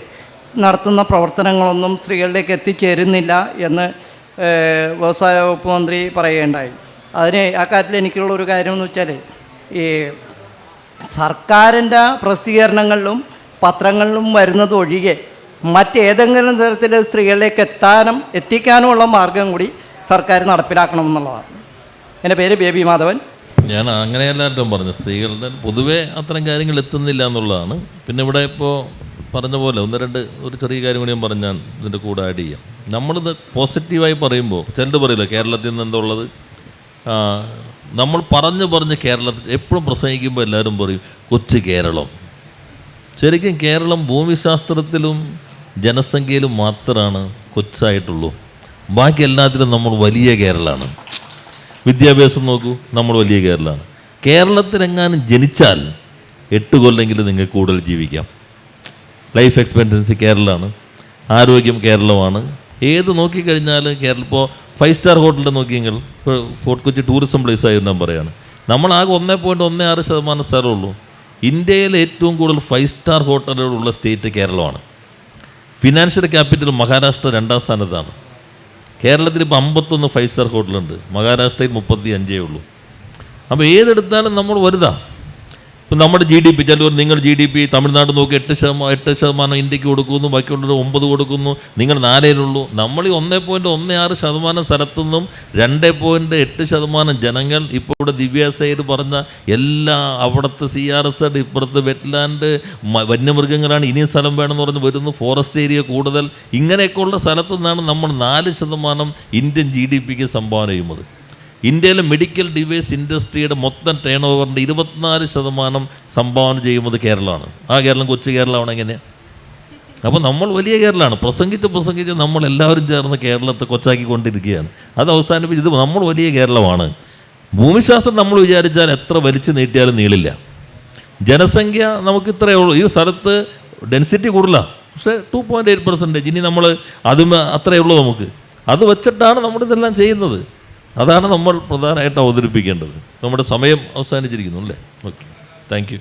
നടത്തുന്ന പ്രവർത്തനങ്ങളൊന്നും സ്ത്രീകളിലേക്ക് എത്തിച്ചേരുന്നില്ല എന്ന് വ്യവസായ വകുപ്പ് മന്ത്രി പറയുകയുണ്ടായി. അതിന് ആ കാര്യത്തിൽ എനിക്കുള്ളൊരു കാര്യം എന്ന് വെച്ചാൽ, ഈ സർക്കാരിൻ്റെ പ്രസിദ്ധീകരണങ്ങളിലും പത്രങ്ങളിലും വരുന്നത് ഒഴികെ മറ്റേതെങ്കിലും തരത്തിൽ സ്ത്രീകളിലേക്ക് എത്തിക്കാനുമുള്ള മാർഗം കൂടി സർക്കാർ നടപ്പിലാക്കണമെന്നുള്ളതാണ്. എൻ്റെ പേര് ബേബി മാധവൻ, ഞാൻ അങ്ങനെയല്ലായിട്ടും പറഞ്ഞു, സ്ത്രീകളുടെ പൊതുവേ അത്തരം കാര്യങ്ങൾ എത്തുന്നില്ല എന്നുള്ളതാണ്. പിന്നെ ഇവിടെ ഇപ്പോൾ പറഞ്ഞ പോലെ ഒരു ചെറിയ കാര്യം കൂടി ഞാൻ പറഞ്ഞാൽ ഇതിൻ്റെ കൂടെ ആഡ് ചെയ്യാം. നമ്മളിത് പോസിറ്റീവായി പറയുമ്പോൾ ചിലർ പറയില്ല കേരളത്തിൽ നിന്ന് എന്തുള്ളത്, നമ്മൾ പറഞ്ഞ് കേരളത്തിൽ എപ്പോഴും പ്രസംഗിക്കുമ്പോൾ എല്ലാവരും പറയും കൊച്ചു കേരളം. ശരിക്കും കേരളം ഭൂമിശാസ്ത്രത്തിലും ജനസംഖ്യയിലും മാത്രമാണ് കൊച്ചായിട്ടുള്ളൂ. ബാക്കി എല്ലാത്തിലും നമ്മൾ വലിയ കേരളമാണ്. വിദ്യാഭ്യാസം നോക്കൂ, നമ്മൾ വലിയ കേരളമാണ്. കേരളത്തിലെങ്ങാനും ജനിച്ചാൽ 8 കൊല്ലെങ്കിലും നിങ്ങൾക്ക് കൂടുതൽ ജീവിക്കാം. ലൈഫ് എക്സ്പെക്റ്റൻസി കേരളമാണ്, ആരോഗ്യം കേരളമാണ്. ഏത് നോക്കിക്കഴിഞ്ഞാൽ കേരളം ഇപ്പോൾ 5 സ്റ്റാർ ഹോട്ടലിൽ നോക്കിയെങ്കിൽ ഇപ്പോൾ ഫോർട്ട് കൊച്ചി ടൂറിസം പ്ലേസ് ആയിട്ട് ഞാൻ പറയുകയാണ്, നമ്മളാകെ 1.16% സ്ഥലമുള്ളൂ. ഇന്ത്യയിലെ ഏറ്റവും കൂടുതൽ 5 സ്റ്റാർ ഹോട്ടലുകളുള്ള സ്റ്റേറ്റ് കേരളമാണ്. ഫിനാൻഷ്യൽ ക്യാപിറ്റൽ മഹാരാഷ്ട്ര 2ാം സ്ഥാനത്താണ്. കേരളത്തിൽ ഇപ്പോൾ 51 5 സ്റ്റാർ ഹോട്ടലുണ്ട്, മഹാരാഷ്ട്രയിൽ 35 ഉള്ളൂ. അപ്പോൾ ഏതെടുത്താലും നമ്മൾ വലുതാണ്. ഇപ്പം നമ്മുടെ GDP ചിലവർ നിങ്ങൾ GDP തമിഴ്നാട് നോക്കി 8% ഇന്ത്യക്ക് കൊടുക്കുന്നു, ബാക്കിയുള്ളവർ 9 കൊടുക്കുന്നു, നിങ്ങൾ 4 നമ്മൾ ഈ 1.16% സ്ഥലത്തു നിന്നും 2.8% ജനങ്ങൾ ഇപ്പോൾ ഇവിടെ ദിവ്യാസയിൽ പറഞ്ഞ എല്ലാ അവിടുത്തെ CRS ഇപ്പുറത്ത് വെറ്റ്ലാൻഡ് വന്യമൃഗങ്ങളാണ്, ഇനിയും സ്ഥലം വേണമെന്ന് പറഞ്ഞ് വരുന്നു, ഫോറസ്റ്റ് ഏരിയ കൂടുതൽ, ഇങ്ങനെയൊക്കെയുള്ള സ്ഥലത്തു നിന്നാണ് നമ്മൾ 4% ഇന്ത്യൻ GDPക്ക് സംഭാവന ചെയ്യുന്നത്. ഇന്ത്യയിലെ മെഡിക്കൽ ഡിവൈസ് ഇൻഡസ്ട്രിയുടെ മൊത്തം ടേൺ ഓവറിൻ്റെ 24% സംഭാവന ചെയ്യുന്നത് കേരളമാണ്. ആ കേരളം കൊച്ചു കേരളമാണ്. എങ്ങനെയാണ്? അപ്പോൾ നമ്മൾ വലിയ കേരളമാണ്. പ്രസംഗിച്ച് നമ്മളെല്ലാവരും ചേർന്ന് കേരളത്തെ കൊച്ചാക്കിക്കൊണ്ടിരിക്കുകയാണ്. അത് അവസാനിപ്പിച്ച് ഇത് നമ്മൾ വലിയ കേരളമാണ്. ഭൂമിശാസ്ത്രം നമ്മൾ വിചാരിച്ചാൽ എത്ര വലിച്ചു നീട്ടിയാലും നീളില്ല. ജനസംഖ്യ നമുക്ക് ഇത്രയേ ഉള്ളൂ. ഈ സ്ഥലത്ത് ഡെൻസിറ്റി കൂടുതലാണ്, പക്ഷേ 2.8%. ഇനി നമ്മൾ അതും അത്രയേ ഉള്ളൂ നമുക്ക്. അത് വെച്ചിട്ടാണ് നമ്മളിതെല്ലാം ചെയ്യുന്നത്. അതാണ് നമ്മൾ പ്രധാനമായിട്ട് അവതരിപ്പിക്കേണ്ടത്. നമ്മുടെ സമയം അവസാനിച്ചിരിക്കുന്നു അല്ലേ? Okay, thank you.